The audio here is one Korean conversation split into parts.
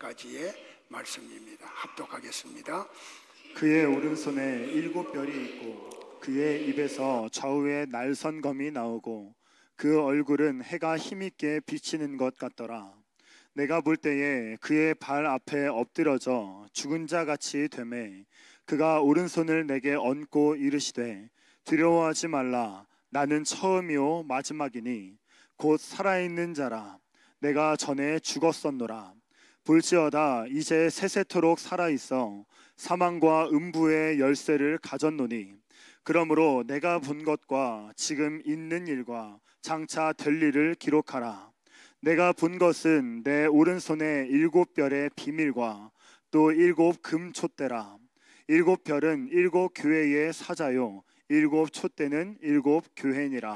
28절까지의 말씀입니다. 합독하겠습니다. 그의 오른손에 7별이 있고 그의 입에서 좌우에 날선검이 나오고 그 얼굴은 해가 힘있게 비치는 것 같더라. 내가 볼 때에 그의 발 앞에 엎드러져 죽은 자 같이 되매 그가 오른손을 내게 얹고 이르시되 두려워하지 말라. 나는 처음이요 마지막이니 곧 살아있는 자라. 내가 전에 죽었었노라. 볼지어다 이제 세세토록 살아있어 사망과 음부의 열쇠를 가졌노니 그러므로 내가 본 것과 지금 있는 일과 장차 될 일을 기록하라. 내가 본 것은 내 오른손에 7별의 비밀과 또 7금 촛대라. 7별은 7교회의 사자요 7촛대는 7교회니라.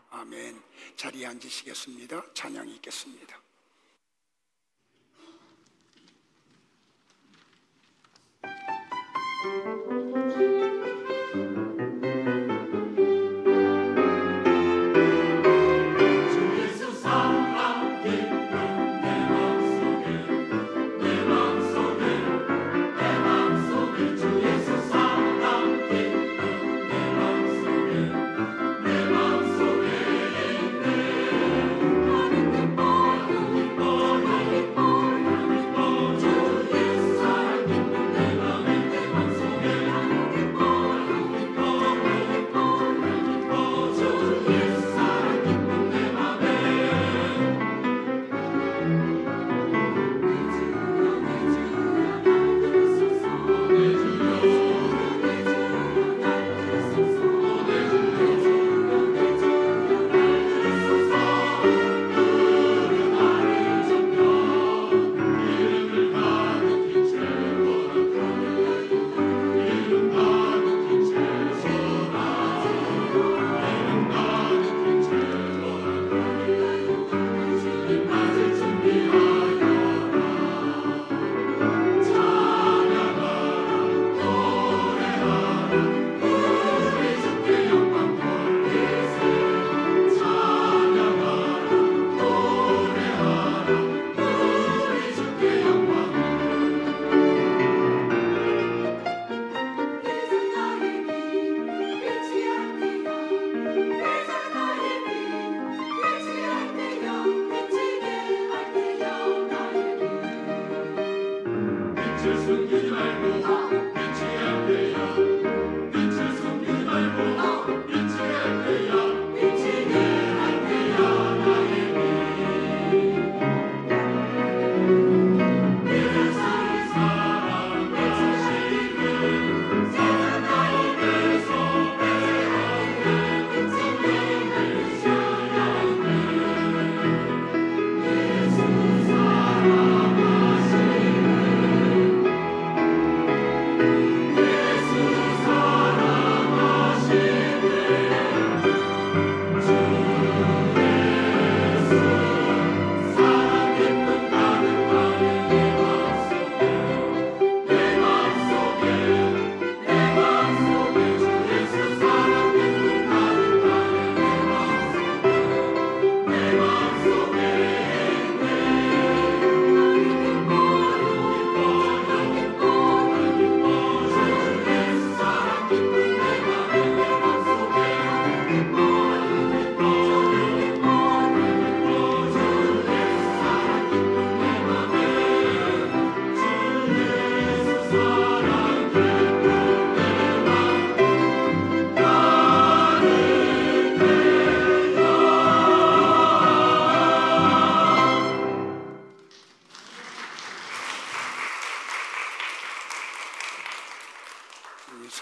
아멘. 자리에 앉으시겠습니다. 찬양이 있겠습니다.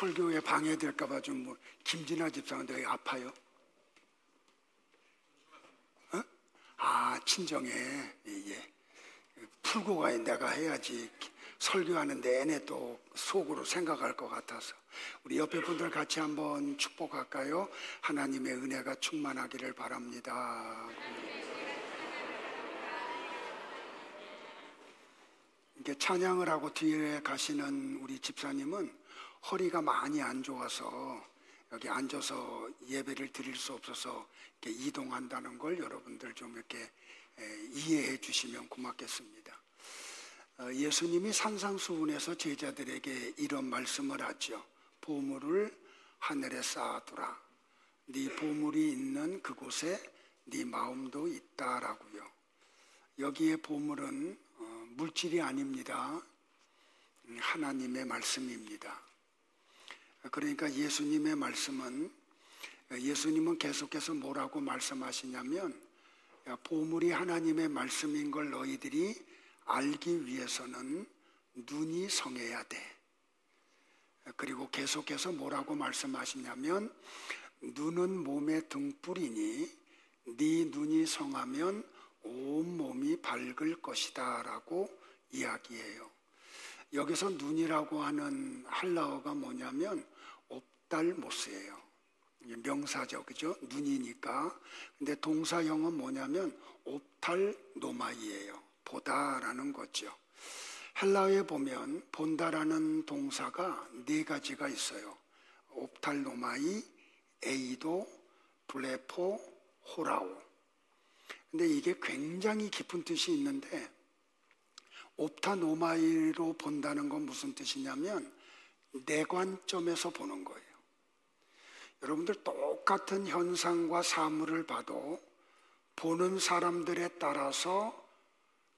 설교에 방해될까봐 좀 김진아 집사한테 왜 아파요? 어? 아, 친정에. 예. 풀고 가야 내가 해야지. 설교하는 내내 또 속으로 생각할 것 같아서. 우리 옆에 분들 같이 한번 축복할까요? 하나님의 은혜가 충만하기를 바랍니다. 이렇게 찬양을 하고 뒤에 가시는 우리 집사님은 허리가 많이 안 좋아서 여기 앉아서 예배를 드릴 수 없어서 이렇게 이동한다는 걸 여러분들 좀 이렇게 이해해 주시면 고맙겠습니다. 예수님이 산상수훈에서 제자들에게 이런 말씀을 하죠. 보물을 하늘에 쌓아두라. 네 보물이 있는 그곳에 네 마음도 있다라고요. 여기에 보물은 물질이 아닙니다. 하나님의 말씀입니다. 그러니까 예수님의 말씀은, 예수님은 계속해서 뭐라고 말씀하시냐면, 보물이 하나님의 말씀인 걸 너희들이 알기 위해서는 눈이 성해야 돼. 그리고 계속해서 뭐라고 말씀하시냐면, 눈은 몸의 등불이니 네 눈이 성하면 온 몸이 밝을 것이다 라고 이야기해요. 여기서 눈이라고 하는 할라어가 뭐냐면 옵달모스예요. 명사죠, 그죠? 눈이니까. 근데 동사형은 뭐냐면 옵탈노마이예요. 보다라는 거죠. 헬라어에 보면 본다라는 동사가 네 가지가 있어요. 옵탈노마이, 에이도, 블레포, 호라오. 근데 이게 굉장히 깊은 뜻이 있는데, 옵타노마이로 본다는 건 무슨 뜻이냐면 내 관점에서 보는 거예요. 여러분들 똑같은 현상과 사물을 봐도 보는 사람들에 따라서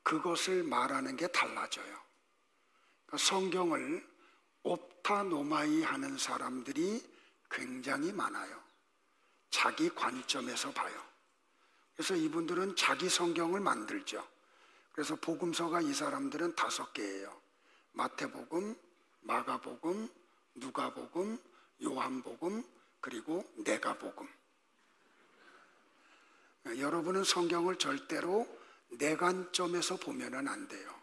그것을 말하는 게 달라져요. 그러니까 성경을 옵타노마이 하는 사람들이 굉장히 많아요. 자기 관점에서 봐요. 그래서 이분들은 자기 성경을 만들죠. 그래서 복음서가 이 사람들은 5개예요. 마태복음, 마가복음, 누가복음, 요한복음, 그리고 내가복음. 여러분은 성경을 절대로 내 관점에서 보면은 안 돼요.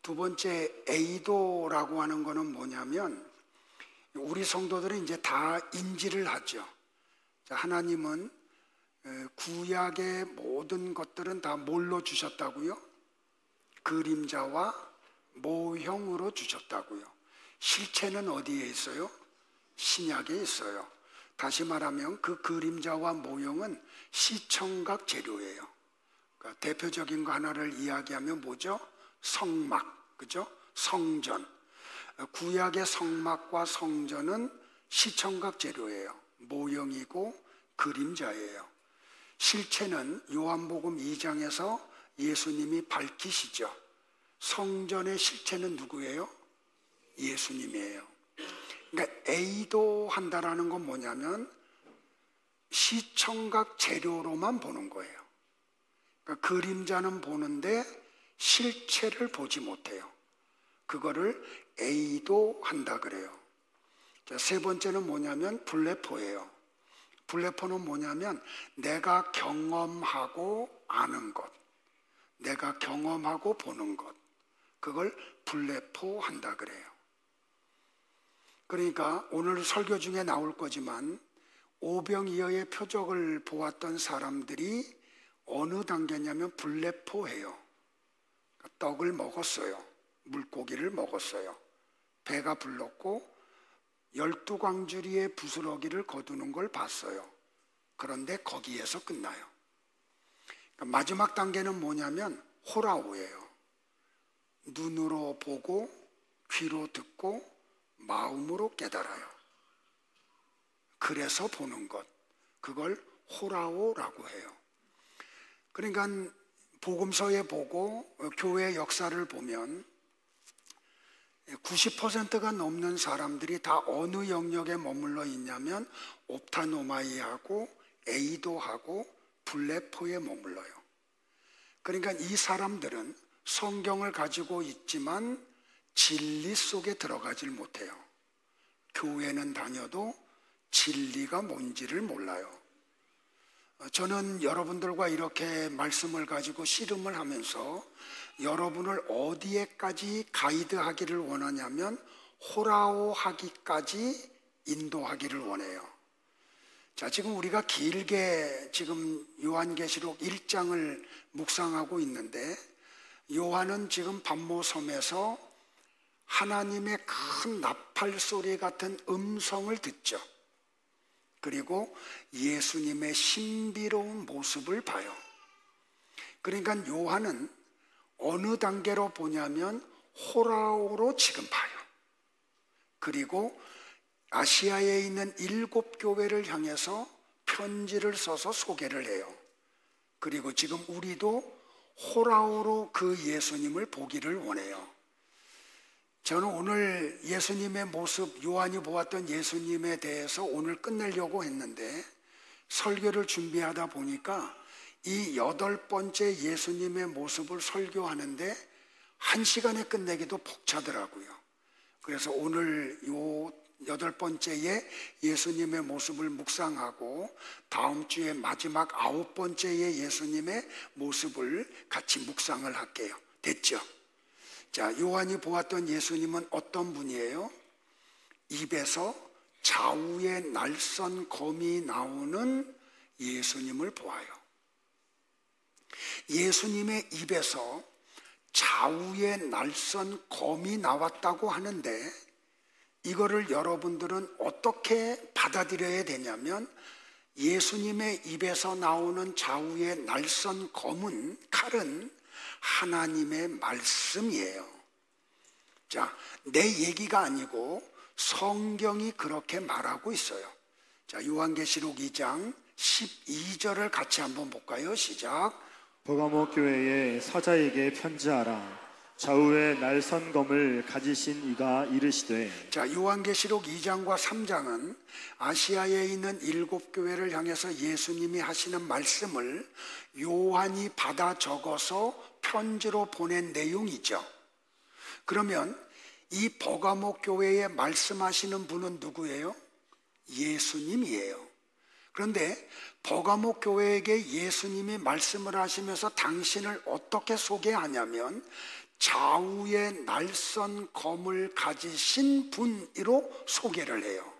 두 번째, 에이도라고 하는 거는 뭐냐면, 우리 성도들은 이제 다 인지를 하죠. 하나님은 구약의 모든 것들은 다 뭘로 주셨다고요? 그림자와 모형으로 주셨다고요. 실체는 어디에 있어요? 신약에 있어요. 다시 말하면 그 그림자와 모형은 시청각 재료예요. 그러니까 대표적인 거 하나를 이야기하면 뭐죠? 성막, 그죠? 성전. 구약의 성막과 성전은 시청각 재료예요. 모형이고 그림자예요. 실체는 요한복음 2장에서 예수님이 밝히시죠. 성전의 실체는 누구예요? 예수님이에요. 그러니까 에이도 한다라는 건 뭐냐면 시청각 재료로만 보는 거예요. 그러니까 그림자는 보는데 실체를 보지 못해요. 그거를 에이도 한다 그래요. 자, 세 번째는 뭐냐면 블레포예요. 블레포는 뭐냐면 내가 경험하고 아는 것, 내가 경험하고 보는 것, 그걸 블레포 한다 그래요. 그러니까 오늘 설교 중에 나올 거지만 오병이어의 표적을 보았던 사람들이 어느 단계냐면 블레포예요. 떡을 먹었어요. 물고기를 먹었어요. 배가 불렀고 12광주리의 부스러기를 거두는 걸 봤어요. 그런데 거기에서 끝나요. 그러니까 마지막 단계는 뭐냐면 호라오예요. 눈으로 보고 귀로 듣고 마음으로 깨달아요. 그래서 보는 것, 그걸 호라오라고 해요. 그러니까 복음서에 보고 교회 역사를 보면 90%가 넘는 사람들이 다 어느 영역에 머물러 있냐면 옵타노마이하고 에이도하고 블레포에 머물러요. 그러니까 이 사람들은 성경을 가지고 있지만 진리 속에 들어가질 못해요. 교회는 다녀도 진리가 뭔지를 몰라요. 저는 여러분들과 이렇게 말씀을 가지고 씨름을 하면서 여러분을 어디에까지 가이드하기를 원하냐면 호라오 하기까지 인도하기를 원해요. 자, 지금 우리가 길게 지금 요한계시록 1장을 묵상하고 있는데 요한은 지금 반모섬에서 하나님의 큰 나팔 소리 같은 음성을 듣죠. 그리고 예수님의 신비로운 모습을 봐요. 그러니까 요한은 어느 단계로 보냐면 호라오로 지금 봐요. 그리고 아시아에 있는 7교회를 향해서 편지를 써서 소개를 해요. 그리고 지금 우리도 호라오로 그 예수님을 보기를 원해요. 저는 오늘 예수님의 모습, 요한이 보았던 예수님에 대해서 오늘 끝내려고 했는데 설교를 준비하다 보니까 이 8번째 예수님의 모습을 설교하는데 1시간에 끝내기도 벅차더라고요. 그래서 오늘 요 8번째에 예수님의 모습을 묵상하고 다음 주에 마지막 9번째의 예수님의 모습을 같이 묵상을 할게요. 됐죠? 자, 요한이 보았던 예수님은 어떤 분이에요? 입에서 좌우의 날선 검이 나오는 예수님을 보아요. 예수님의 입에서 좌우의 날선 검이 나왔다고 하는데 이거를 여러분들은 어떻게 받아들여야 되냐면 예수님의 입에서 나오는 좌우의 날선 검은 칼은 하나님의 말씀이에요. 자, 내 얘기가 아니고 성경이 그렇게 말하고 있어요. 자, 요한계시록 2장 12절을 같이 한번 볼까요? 시작. 버가모 교회의 사자에게 편지하라. 좌우의 날선 검을 가지신 이가 이르시되. 자, 요한계시록 2장과 3장은 아시아에 있는 7교회를 향해서 예수님이 하시는 말씀을 요한이 받아 적어서 편지로 보낸 내용이죠. 그러면 이 버가모 교회에 말씀하시는 분은 누구예요? 예수님이에요. 그런데 버가모 교회에게 예수님이 말씀을 하시면서 당신을 어떻게 소개하냐면 좌우의 날선 검을 가지신 분으로 소개를 해요.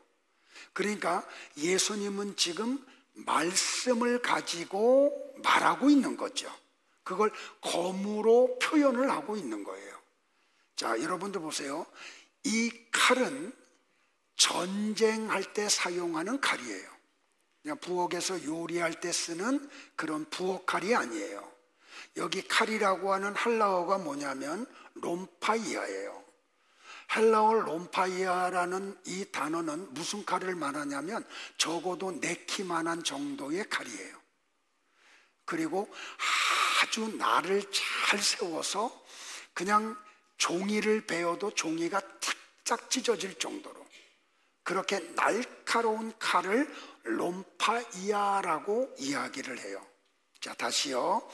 그러니까 예수님은 지금 말씀을 가지고 말하고 있는 거죠. 그걸 검으로 표현을 하고 있는 거예요. 자, 여러분들 보세요. 이 칼은 전쟁할 때 사용하는 칼이에요. 그냥 부엌에서 요리할 때 쓰는 그런 부엌칼이 아니에요. 여기 칼이라고 하는 헬라어가 뭐냐면 롬파이아예요. 헬라어 롬파이아라는 이 단어는 무슨 칼을 말하냐면 적어도 내 키만한 정도의 칼이에요. 그리고 아주 날을 잘 세워서 그냥 종이를 베어도 종이가 탁탁 찢어질 정도로 그렇게 날카로운 칼을 롬파이아라고 이야기를 해요. 자, 다시요.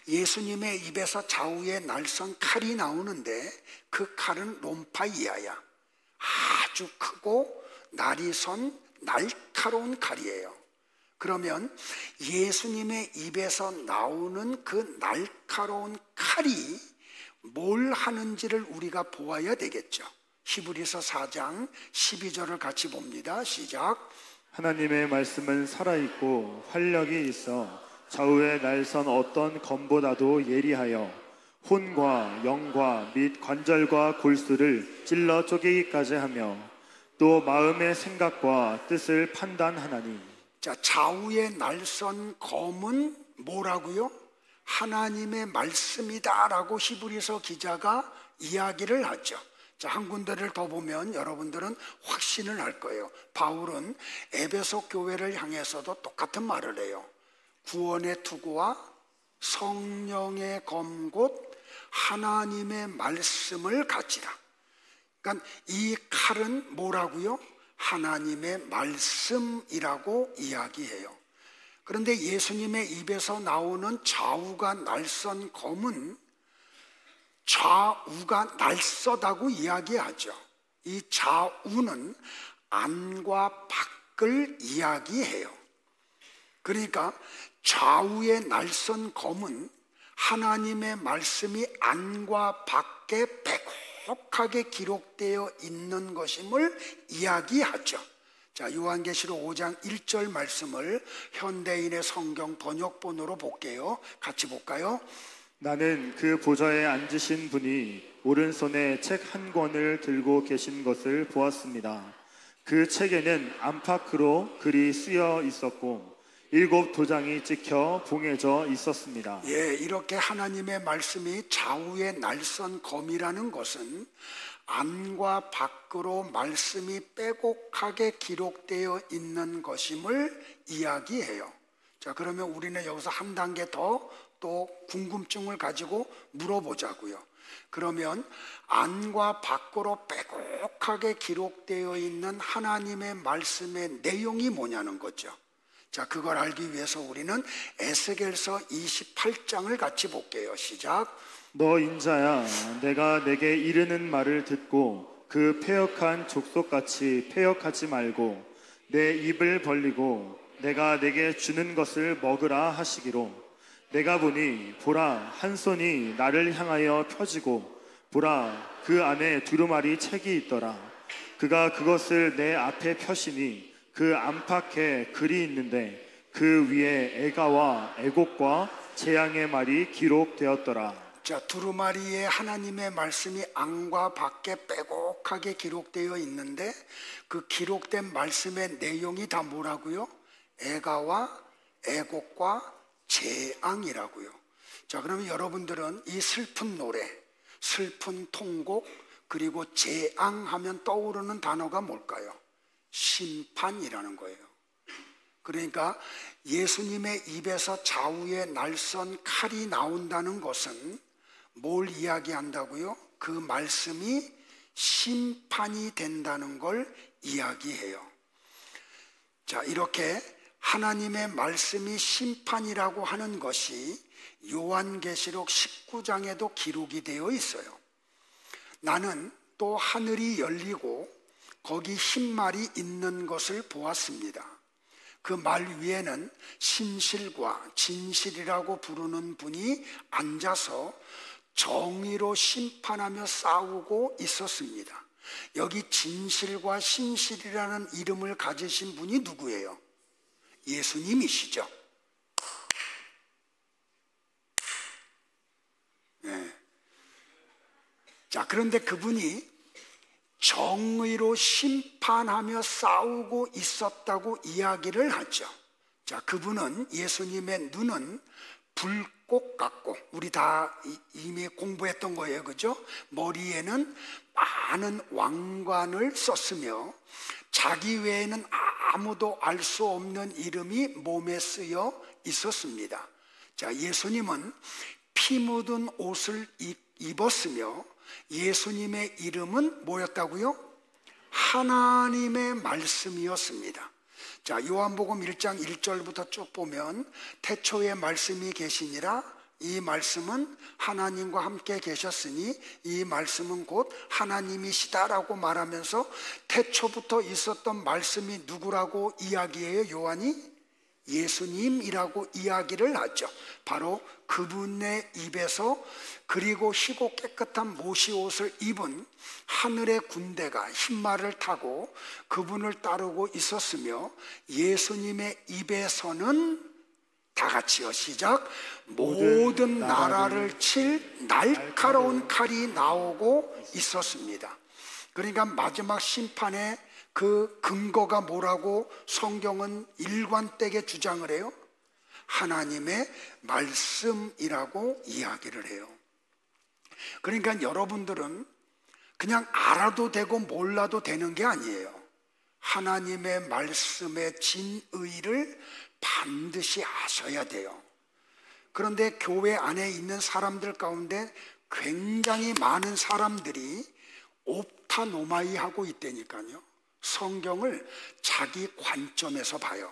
예수님의 입에서 좌우에 날선 칼이 나오는데 그 칼은 롬파이아야. 아주 크고 날이 선 날카로운 칼이에요. 그러면 예수님의 입에서 나오는 그 날카로운 칼이 뭘 하는지를 우리가 보아야 되겠죠. 히브리서 4장 12절을 같이 봅니다. 시작. 하나님의 말씀은 살아있고 활력이 있어 좌우의 날선 어떤 검보다도 예리하여 혼과 영과 및 관절과 골수를 찔러 쪼개기까지 하며 또 마음의 생각과 뜻을 판단하나니. 자, 좌우의 날선 검은 뭐라고요? 하나님의 말씀이다라고 히브리서 기자가 이야기를 하죠. 자, 한 군데를 더 보면 여러분들은 확신을 할 거예요. 바울은 에베소 교회를 향해서도 똑같은 말을 해요. 구원의 투구와 성령의 검 곧 하나님의 말씀을 가지라. 그러니까 이 칼은 뭐라고요? 하나님의 말씀이라고 이야기해요. 그런데 예수님의 입에서 나오는 좌우가 날선 검은 좌우가 날서다고 이야기하죠. 이 좌우는 안과 밖을 이야기해요. 그러니까 좌우의 날선 검은 하나님의 말씀이 안과 밖에 백혹하게 기록되어 있는 것임을 이야기하죠. 자, 요한계시록 5장 1절 말씀을 현대인의 성경 번역본으로 볼게요. 같이 볼까요? 나는 그 보좌에 앉으신 분이 오른손에 책 한 권을 들고 계신 것을 보았습니다. 그 책에는 안팎으로 글이 쓰여 있었고 7 도장이 찍혀 봉해져 있었습니다. 예, 이렇게 하나님의 말씀이 좌우의 날선 검이라는 것은 안과 밖으로 말씀이 빼곡하게 기록되어 있는 것임을 이야기해요. 자, 그러면 우리는 여기서 한 단계 더 또 궁금증을 가지고 물어보자고요. 그러면 안과 밖으로 빼곡하게 기록되어 있는 하나님의 말씀의 내용이 뭐냐는 거죠. 자, 그걸 알기 위해서 우리는 에스겔서 28장을 같이 볼게요. 시작. 너 인자야, 내가 내게 이르는 말을 듣고 그 패역한 족속같이 패역하지 말고 내 입을 벌리고 내가 내게 주는 것을 먹으라 하시기로. 내가 보니 보라, 한 손이 나를 향하여 펴지고 보라, 그 안에 두루마리 책이 있더라. 그가 그것을 내 앞에 펴시니 그 안팎에 글이 있는데 그 위에 애가와 애곡과 재앙의 말이 기록되었더라. 자, 두루마리에 하나님의 말씀이 안과 밖에 빼곡하게 기록되어 있는데 그 기록된 말씀의 내용이 다 뭐라고요? 애가와 애곡과 재앙이라고요. 자, 그러면 여러분들은 이 슬픈 노래, 슬픈 통곡, 그리고 재앙하면 떠오르는 단어가 뭘까요? 심판이라는 거예요. 그러니까 예수님의 입에서 좌우에 날선 칼이 나온다는 것은 뭘 이야기한다고요? 그 말씀이 심판이 된다는 걸 이야기해요. 자, 이렇게 하나님의 말씀이 심판이라고 하는 것이 요한계시록 19장에도 기록이 되어 있어요. 나는 또 하늘이 열리고 거기 흰 말이 있는 것을 보았습니다. 그 말 위에는 신실과 진실이라고 부르는 분이 앉아서 정의로 심판하며 싸우고 있었습니다. 여기 진실과 신실이라는 이름을 가지신 분이 누구예요? 예수님이시죠. 네. 자, 그런데 그분이 정의로 심판하며 싸우고 있었다고 이야기를 하죠. 자, 그분은, 예수님의 눈은 불꽃 같고, 우리 다 이미 공부했던 거예요, 그죠? 머리에는 많은 왕관을 썼으며 자기 외에는 아무도 알 수 없는 이름이 몸에 쓰여 있었습니다. 자, 예수님은 피 묻은 옷을 입었으며 예수님의 이름은 뭐였다고요? 하나님의 말씀이었습니다. 자, 요한복음 1장 1절부터 쭉 보면 태초에 말씀이 계시니라. 이 말씀은 하나님과 함께 계셨으니 이 말씀은 곧 하나님이시다라고 말하면서 태초부터 있었던 말씀이 누구라고 이야기해요? 요한이 예수님이라고 이야기를 하죠. 바로 그분의 입에서, 그리고 희고 깨끗한 모시옷을 입은 하늘의 군대가 흰말을 타고 그분을 따르고 있었으며 예수님의 입에서는 다 같이요, 시작. 모든 나라를 칠 날카로운 칼이 나오고 있었습니다. 그러니까 마지막 심판의 그 근거가 뭐라고 성경은 일관되게 주장을 해요? 하나님의 말씀이라고 이야기를 해요. 그러니까 여러분들은 그냥 알아도 되고 몰라도 되는 게 아니에요. 하나님의 말씀의 진의를 반드시 아셔야 돼요. 그런데 교회 안에 있는 사람들 가운데 굉장히 많은 사람들이 옵타노마이 하고 있다니까요. 성경을 자기 관점에서 봐요.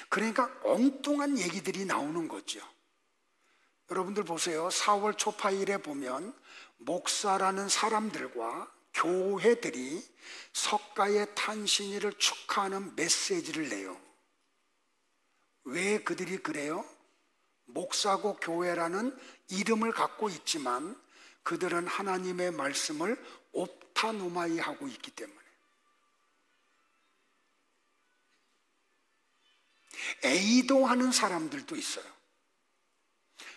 그러니까 엉뚱한 얘기들이 나오는 거죠. 여러분들 보세요. 4월 초파일에 보면 목사라는 사람들과 교회들이 석가의 탄신일을 축하하는 메시지를 내요. 왜 그들이 그래요? 목사고 교회라는 이름을 갖고 있지만 그들은 하나님의 말씀을 옵타노마이 하고 있기 때문에. 애도하는 사람들도 있어요.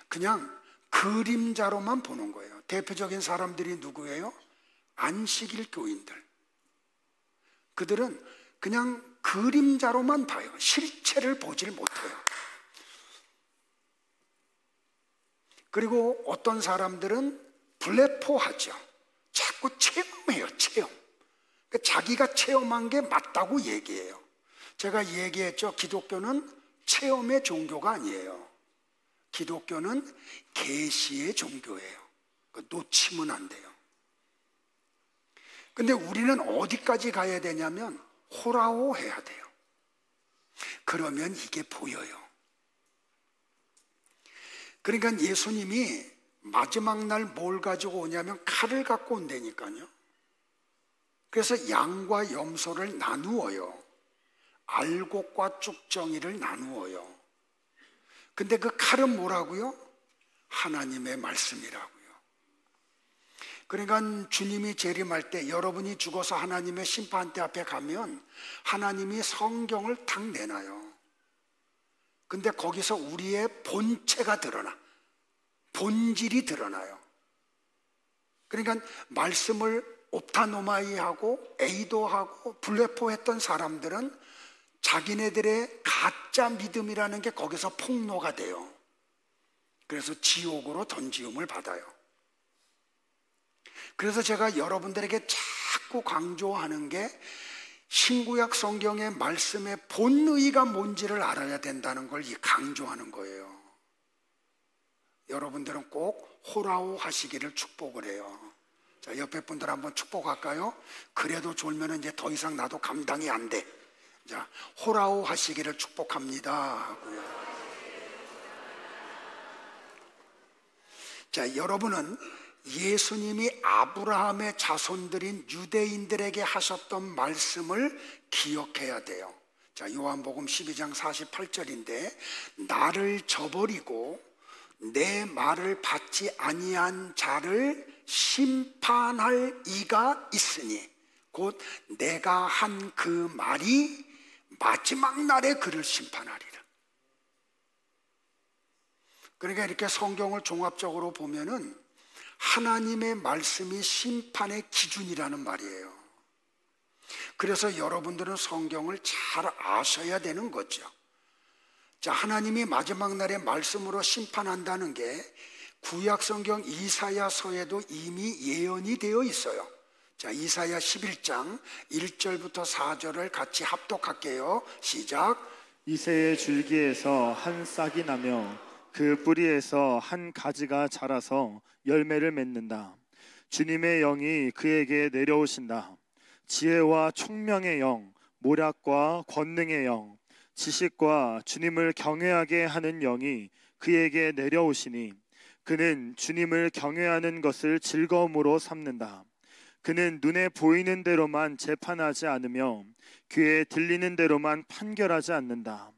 그냥 그림자로만 보는 거예요. 대표적인 사람들이 누구예요? 안식일 교인들. 그들은 그냥 그림자로만 봐요. 실체를 보질 못해요. 그리고 어떤 사람들은 블레포하죠. 자꾸 체험해요, 체험. 그러니까 자기가 체험한 게 맞다고 얘기해요. 제가 얘기했죠. 기독교는 체험의 종교가 아니에요. 기독교는 계시의 종교예요. 놓치면 안 돼요. 근데 우리는 어디까지 가야 되냐면 호라호 해야 돼요. 그러면 이게 보여요. 그러니까 예수님이 마지막 날 뭘 가지고 오냐면 칼을 갖고 온다니까요. 그래서 양과 염소를 나누어요. 알곡과 쭉정이를 나누어요. 근데 그 칼은 뭐라고요? 하나님의 말씀이라고요. 그러니까 주님이 재림할 때 여러분이 죽어서 하나님의 심판대 앞에 가면 하나님이 성경을 탁 내놔요. 근데 거기서 우리의 본체가 드러나, 본질이 드러나요. 그러니까 말씀을 옵타노마이하고 에이도하고 블레포했던 사람들은 자기네들의 가짜 믿음이라는 게 거기서 폭로가 돼요. 그래서 지옥으로 던지움을 받아요. 그래서 제가 여러분들에게 자꾸 강조하는 게 신구약 성경의 말씀의 본의가 뭔지를 알아야 된다는 걸 강조하는 거예요. 여러분들은 꼭 호라호 하시기를 축복을 해요. 자, 옆에 분들 한번 축복할까요? 그래도 졸면 이제 더 이상 나도 감당이 안 돼. 자, 호라호 하시기를 축복합니다 하고요. 자, 여러분은 예수님이 아브라함의 자손들인 유대인들에게 하셨던 말씀을 기억해야 돼요. 자, 요한복음 12장 48절인데 나를 저버리고 내 말을 받지 아니한 자를 심판할 이가 있으니 곧 내가 한 그 말이 마지막 날에 그를 심판하리라. 그러니까 이렇게 성경을 종합적으로 보면은 하나님의 말씀이 심판의 기준이라는 말이에요. 그래서 여러분들은 성경을 잘 아셔야 되는 거죠. 자, 하나님이 마지막 날에 말씀으로 심판한다는 게 구약 성경 이사야서에도 이미 예언이 되어 있어요. 자, 이사야 11장 1절부터 4절을 같이 합독할게요. 시작. 이새의 줄기에서 한 싹이 나며 그 뿌리에서 한 가지가 자라서 열매를 맺는다. 주님의 영이 그에게 내려오신다. 지혜와 총명의 영, 모략과 권능의 영, 지식과 주님을 경외하게 하는 영이 그에게 내려오시니 그는 주님을 경외하는 것을 즐거움으로 삼는다. 그는 눈에 보이는 대로만 재판하지 않으며 귀에 들리는 대로만 판결하지 않는다.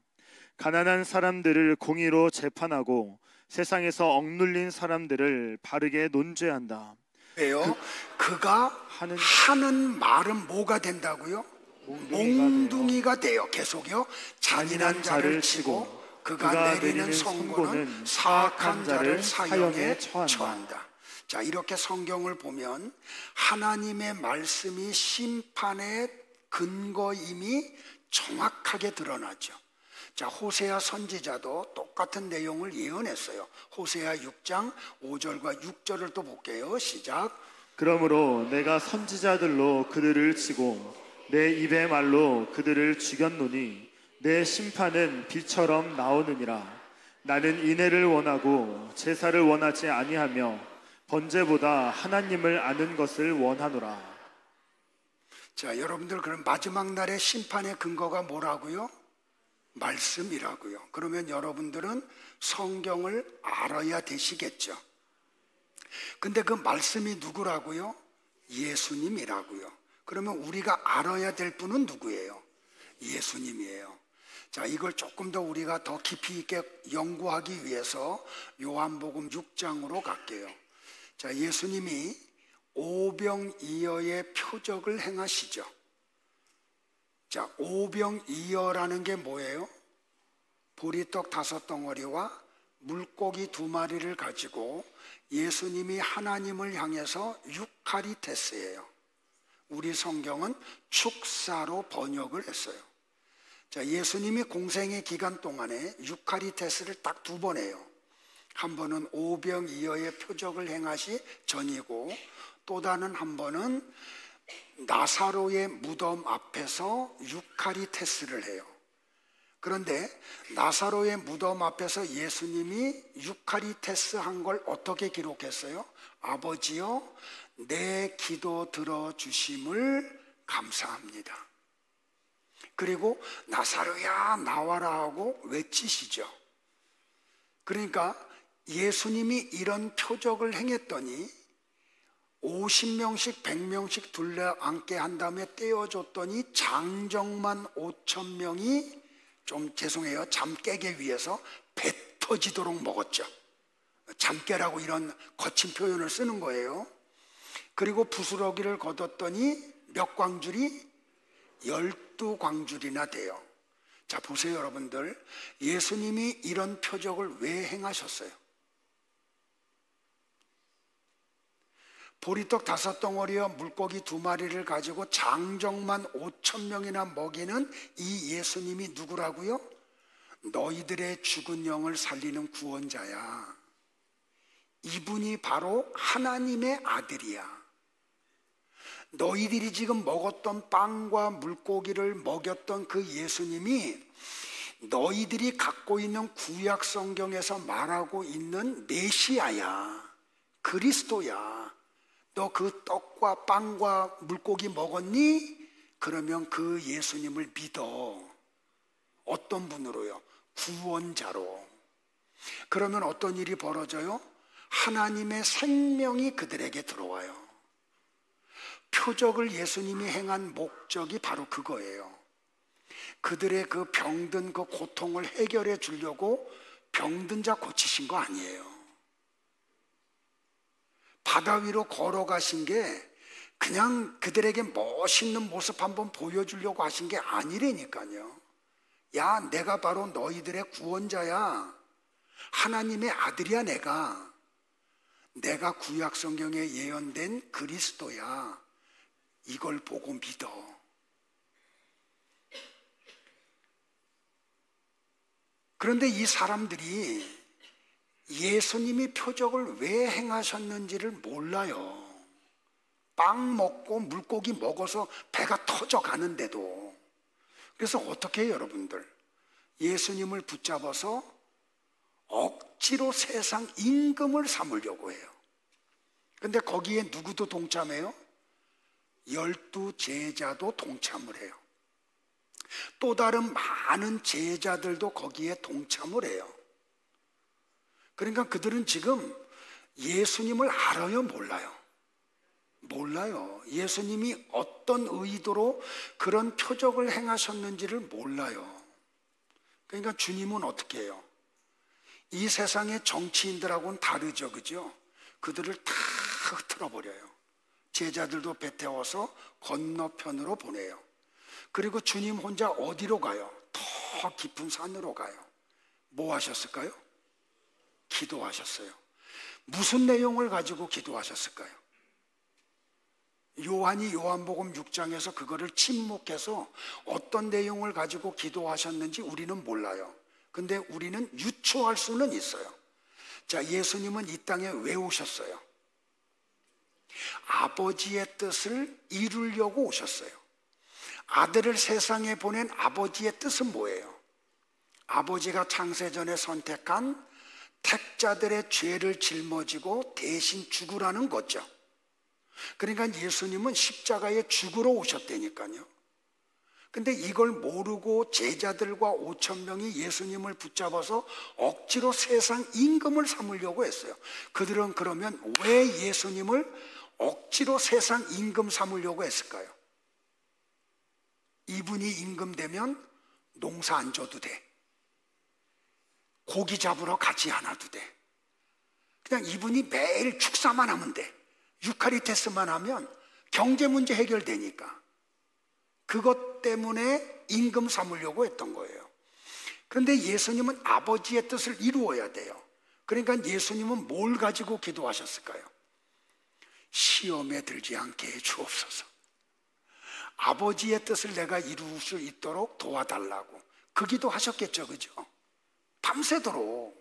가난한 사람들을 공의로 재판하고 세상에서 억눌린 사람들을 바르게 논죄한다. 왜요? 그가 하는 말은 뭐가 된다고요? 몽둥이가 돼요. 계속요. 잔인한 자를 치고 그가 내리는 선고는 사악한 자를 사형에 처한다. 자, 이렇게 성경을 보면 하나님의 말씀이 심판의 근거임이 정확하게 드러나죠. 자, 호세아 선지자도 똑같은 내용을 예언했어요. 호세아 6장 5절과 6절을 또 볼게요. 시작. 그러므로 내가 선지자들로 그들을 치고 내 입의 말로 그들을 죽였노니 내 심판은 비처럼 나오느니라. 나는 인애를 원하고 제사를 원하지 아니하며 번제보다 하나님을 아는 것을 원하노라. 자, 여러분들 그럼 마지막 날의 심판의 근거가 뭐라고요? 말씀이라고요. 그러면 여러분들은 성경을 알아야 되시겠죠. 근데 그 말씀이 누구라고요? 예수님이라고요. 그러면 우리가 알아야 될 분은 누구예요? 예수님이에요. 자, 이걸 조금 더 우리가 더 깊이 있게 연구하기 위해서 요한복음 6장으로 갈게요. 자, 예수님이 오병이어의 표적을 행하시죠. 자, 오병이어라는 게 뭐예요? 보리떡 5덩어리와 물고기 2마리를 가지고 예수님이 하나님을 향해서 유카리테스예요. 우리 성경은 축사로 번역을 했어요. 자, 예수님이 공생의 기간 동안에 유카리테스를 딱 2번 해요. 한 번은 오병이어의 표적을 행하시 전이고, 또 다른 한 번은 나사로의 무덤 앞에서 유카리테스를 해요. 그런데 나사로의 무덤 앞에서 예수님이 유카리테스 한 걸 어떻게 기록했어요? 아버지여, 내 기도 들어주심을 감사합니다. 그리고 나사로야 나와라 하고 외치시죠. 그러니까 예수님이 이런 표적을 행했더니 50명씩 100명씩 둘러앉게 한 다음에 떼어줬더니 장정만 5,000명이, 좀 죄송해요, 잠 깨기 위해서 배 터지도록 먹었죠. 잠 깨라고 이런 거친 표현을 쓰는 거예요. 그리고 부스러기를 걷었더니 몇 광줄이? 12광줄이나 돼요. 자, 보세요 여러분들, 예수님이 이런 표적을 왜 행하셨어요? 보리떡 5덩어리와 물고기 2마리를 가지고 장정만 5,000명이나 먹이는 이 예수님이 누구라고요? 너희들의 죽은 영을 살리는 구원자야. 이분이 바로 하나님의 아들이야. 너희들이 지금 먹었던 빵과 물고기를 먹였던 그 예수님이 너희들이 갖고 있는 구약 성경에서 말하고 있는 메시아야. 그리스도야. 너 그 떡과 빵과 물고기 먹었니? 그러면 그 예수님을 믿어. 어떤 분으로요? 구원자로. 그러면 어떤 일이 벌어져요? 하나님의 생명이 그들에게 들어와요. 표적을 예수님이 행한 목적이 바로 그거예요. 그들의 그 병든 그 고통을 해결해 주려고 병든 자 고치신 거 아니에요. 바다 위로 걸어가신 게 그냥 그들에게 멋있는 모습 한번 보여주려고 하신 게 아니라니까요. 야, 내가 바로 너희들의 구원자야. 하나님의 아들이야. 내가 구약 성경에 예언된 그리스도야. 이걸 보고 믿어. 그런데 이 사람들이 예수님이 표적을 왜 행하셨는지를 몰라요. 빵 먹고 물고기 먹어서 배가 터져 가는데도. 그래서 어떻게 해요, 여러분들? 예수님을 붙잡아서 억지로 세상 임금을 삼으려고 해요. 근데 거기에 누구도 동참해요? 12 제자도 동참을 해요. 또 다른 많은 제자들도 거기에 동참을 해요. 그러니까 그들은 지금 예수님을 알아요, 몰라요? 몰라요. 예수님이 어떤 의도로 그런 표적을 행하셨는지를 몰라요. 그러니까 주님은 어떻게 해요? 이 세상의 정치인들하고는 다르죠, 그죠? 그들을 다 흩어버려요. 제자들도 배 태워서 건너편으로 보내요. 그리고 주님 혼자 어디로 가요? 더 깊은 산으로 가요. 뭐 하셨을까요? 기도하셨어요. 무슨 내용을 가지고 기도하셨을까요? 요한이 요한복음 6장에서 그거를 침묵해서 어떤 내용을 가지고 기도하셨는지 우리는 몰라요. 근데 우리는 유추할 수는 있어요. 자, 예수님은 이 땅에 왜 오셨어요? 아버지의 뜻을 이루려고 오셨어요. 아들을 세상에 보낸 아버지의 뜻은 뭐예요? 아버지가 창세전에 선택한 택자들의 죄를 짊어지고 대신 죽으라는 거죠. 그러니까 예수님은 십자가에 죽으러 오셨다니까요. 근데 이걸 모르고 제자들과 5,000명이 예수님을 붙잡아서 억지로 세상 임금을 삼으려고 했어요. 그들은 그러면 왜 예수님을 억지로 세상 임금 삼으려고 했을까요? 이분이 임금 되면 농사 안 줘도 돼. 고기 잡으러 가지 않아도 돼. 그냥 이분이 매일 축사만 하면 돼. 유카리테스만 하면 경제 문제 해결되니까. 그것 때문에 임금 삼으려고 했던 거예요. 그런데 예수님은 아버지의 뜻을 이루어야 돼요. 그러니까 예수님은 뭘 가지고 기도하셨을까요? 시험에 들지 않게 해 주옵소서. 아버지의 뜻을 내가 이룰 수 있도록 도와달라고 그 기도 하셨겠죠, 그죠? 밤새도록.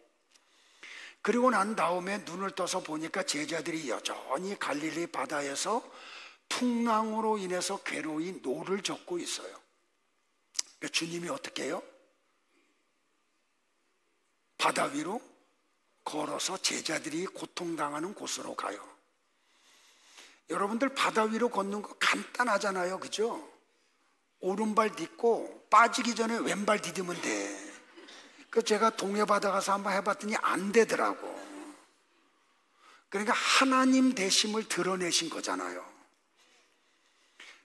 그리고 난 다음에 눈을 떠서 보니까 제자들이 여전히 갈릴리 바다에서 풍랑으로 인해서 괴로이 노를 젓고 있어요. 그러니까 주님이 어떻게 해요? 바다 위로 걸어서 제자들이 고통당하는 곳으로 가요. 여러분들 바다 위로 걷는 거 간단하잖아요, 그죠? 오른발 딛고 빠지기 전에 왼발 디디면 돼. 그 제가 동해 바다 가서 한번 해봤더니 안 되더라고. 그러니까 하나님 되심을 드러내신 거잖아요.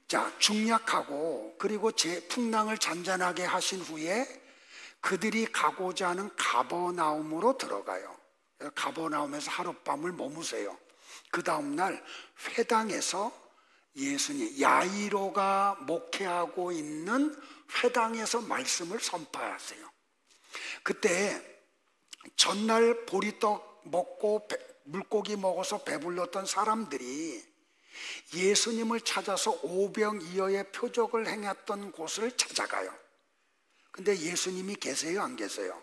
자, 중약하고 그리고 제 풍랑을 잔잔하게 하신 후에 그들이 가고자 하는 가버나움으로 들어가요. 가버나움에서 하룻밤을 머무세요. 그 다음날 회당에서 예수님, 야이로가 목회하고 있는 회당에서 말씀을 선포하세요. 그때 전날 보리떡 먹고 물고기 먹어서 배불렀던 사람들이 예수님을 찾아서 오병이어의 표적을 행했던 곳을 찾아가요. 근데 예수님이 계세요, 안 계세요?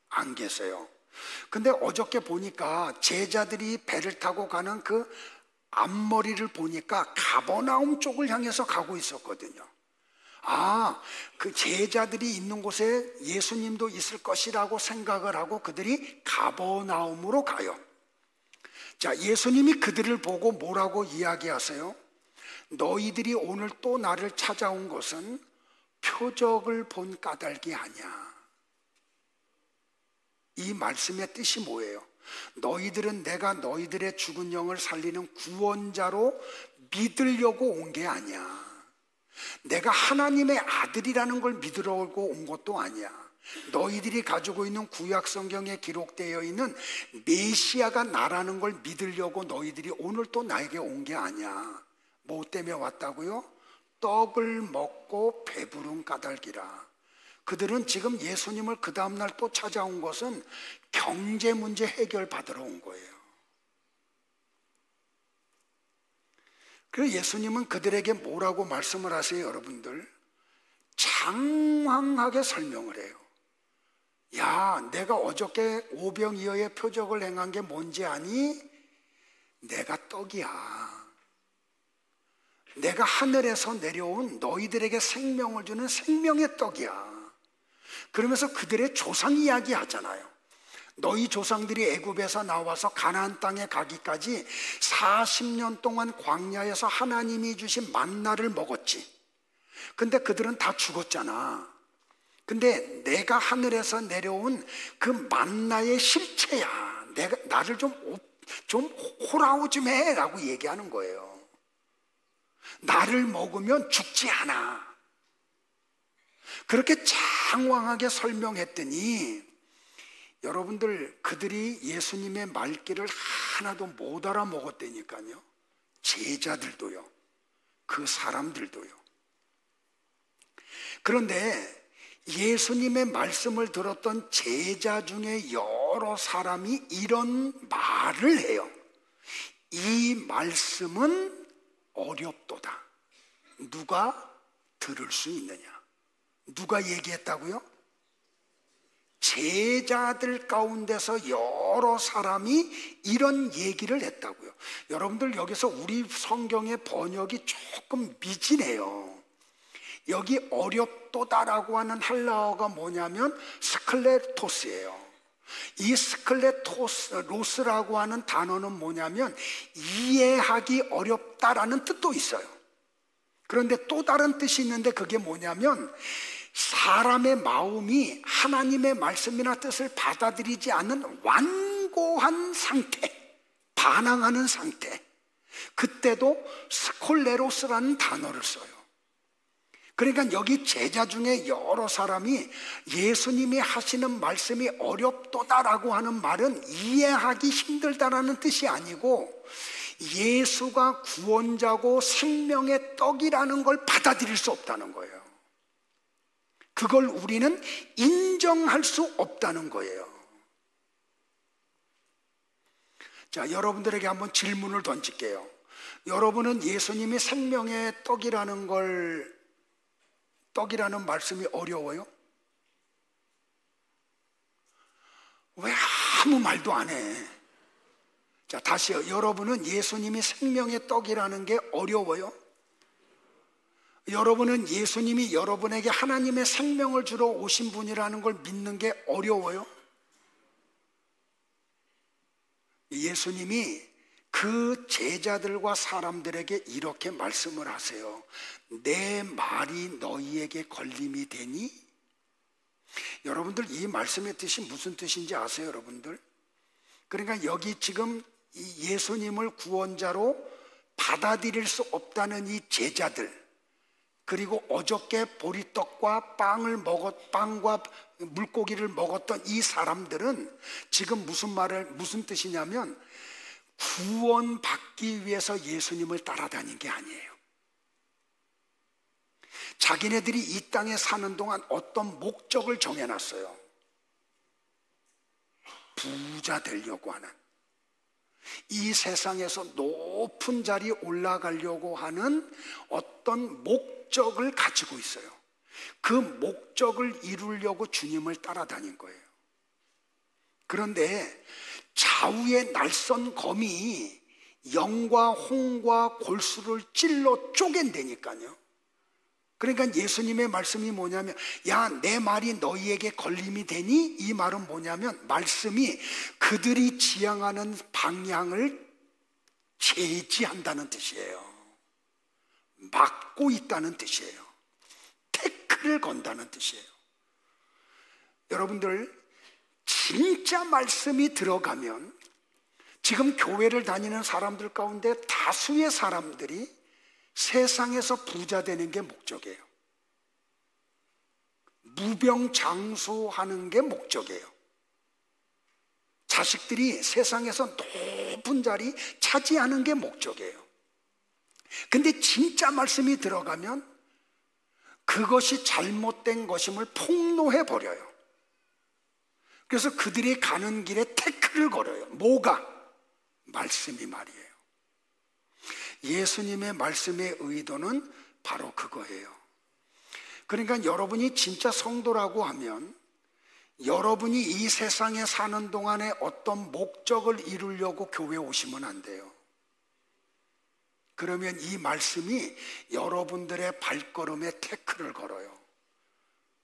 안 계세요. 근데 어저께 보니까 제자들이 배를 타고 가는 그 앞머리를 보니까 가버나움 쪽을 향해서 가고 있었거든요. 아, 그 제자들이 있는 곳에 예수님도 있을 것이라고 생각을 하고 그들이 가버나움으로 가요. 자, 예수님이 그들을 보고 뭐라고 이야기하세요? 너희들이 오늘 또 나를 찾아온 것은 표적을 본 까닭이 아니야. 이 말씀의 뜻이 뭐예요? 너희들은 내가 너희들의 죽은 영을 살리는 구원자로 믿으려고 온 게 아니야. 내가 하나님의 아들이라는 걸 믿으려고 온 것도 아니야. 너희들이 가지고 있는 구약 성경에 기록되어 있는 메시아가 나라는 걸 믿으려고 너희들이 오늘 또 나에게 온 게 아니야. 뭐 때문에 왔다고요? 떡을 먹고 배부른 까닭이라. 그들은 지금 예수님을 그 다음날 또 찾아온 것은 경제 문제 해결받으러 온 거예요. 그래서 예수님은 그들에게 뭐라고 말씀을 하세요, 여러분들? 장황하게 설명을 해요. 야, 내가 어저께 오병이어의 표적을 행한 게 뭔지 아니? 내가 떡이야. 내가 하늘에서 내려온 너희들에게 생명을 주는 생명의 떡이야. 그러면서 그들의 조상 이야기 하잖아요. 너희 조상들이 애굽에서 나와서 가나안 땅에 가기까지 40년 동안 광야에서 하나님이 주신 만나를 먹었지. 근데 그들은 다 죽었잖아. 근데 내가 하늘에서 내려온 그 만나의 실체야. 나를 좀 호라우 좀 해라고 얘기하는 거예요. 나를 먹으면 죽지 않아. 그렇게 장황하게 설명했더니 여러분들, 그들이 예수님의 말귀를 하나도 못 알아먹었다니까요. 제자들도요, 그 사람들도요. 그런데 예수님의 말씀을 들었던 제자 중에 여러 사람이 이런 말을 해요. 이 말씀은 어렵도다. 누가 들을 수 있느냐? 누가 얘기했다고요? 제자들 가운데서 여러 사람이 이런 얘기를 했다고요. 여러분들, 여기서 우리 성경의 번역이 조금 미진해요. 여기 어렵도다라고 하는 헬라어가 뭐냐면 스클레토스예요. 이 스클레토스라고 하는 단어는 뭐냐면 이해하기 어렵다라는 뜻도 있어요. 그런데 또 다른 뜻이 있는데 그게 뭐냐면 사람의 마음이 하나님의 말씀이나 뜻을 받아들이지 않는 완고한 상태, 반항하는 상태. 그때도 스콜레로스라는 단어를 써요. 그러니까 여기 제자 중에 여러 사람이 예수님이 하시는 말씀이 어렵도다라고 하는 말은 이해하기 힘들다라는 뜻이 아니고 예수가 구원자고 생명의 떡이라는 걸 받아들일 수 없다는 거예요. 그걸 우리는 인정할 수 없다는 거예요. 자, 여러분들에게 한번 질문을 던질게요. 여러분은 예수님이 생명의 떡이라는 말씀이 어려워요? 왜 아무 말도 안 해? 자, 다시요. 여러분은 예수님이 생명의 떡이라는 게 어려워요? 여러분은 예수님이 여러분에게 하나님의 생명을 주러 오신 분이라는 걸 믿는 게 어려워요? 예수님이 그 제자들과 사람들에게 이렇게 말씀을 하세요. 내 말이 너희에게 걸림이 되니? 여러분들 이 말씀의 뜻이 무슨 뜻인지 아세요, 여러분들? 그러니까 여기 지금 이 예수님을 구원자로 받아들일 수 없다는 이 제자들, 그리고 어저께 보리떡과 빵과 물고기를 먹었던 이 사람들은 지금 무슨 뜻이냐면 구원받기 위해서 예수님을 따라다닌 게 아니에요. 자기네들이 이 땅에 사는 동안 어떤 목적을 정해놨어요. 부자 되려고 하는, 이 세상에서 높은 자리에 올라가려고 하는 어떤 목적을 가지고 있어요. 그 목적을 이루려고 주님을 따라다닌 거예요. 그런데 좌우의 날선 검이 영과 홍과 골수를 찔러 쪼갠다니까요. 그러니까 예수님의 말씀이 뭐냐면, 야, 내 말이 너희에게 걸림이 되니? 이 말은 뭐냐면, 말씀이 그들이 지향하는 방향을 제지한다는 뜻이에요. 막고 있다는 뜻이에요. 태클을 건다는 뜻이에요. 여러분들, 진짜 말씀이 들어가면 지금 교회를 다니는 사람들 가운데 다수의 사람들이 세상에서 부자 되는 게 목적이에요. 무병장수하는 게 목적이에요. 자식들이 세상에서 높은 자리 차지하는 게 목적이에요. 근데 진짜 말씀이 들어가면 그것이 잘못된 것임을 폭로해 버려요. 그래서 그들이 가는 길에 태클을 걸어요. 뭐가? 말씀이 말이에요. 예수님의 말씀의 의도는 바로 그거예요. 그러니까 여러분이 진짜 성도라고 하면 여러분이 이 세상에 사는 동안에 어떤 목적을 이루려고 교회에 오시면 안 돼요. 그러면 이 말씀이 여러분들의 발걸음에 태클을 걸어요.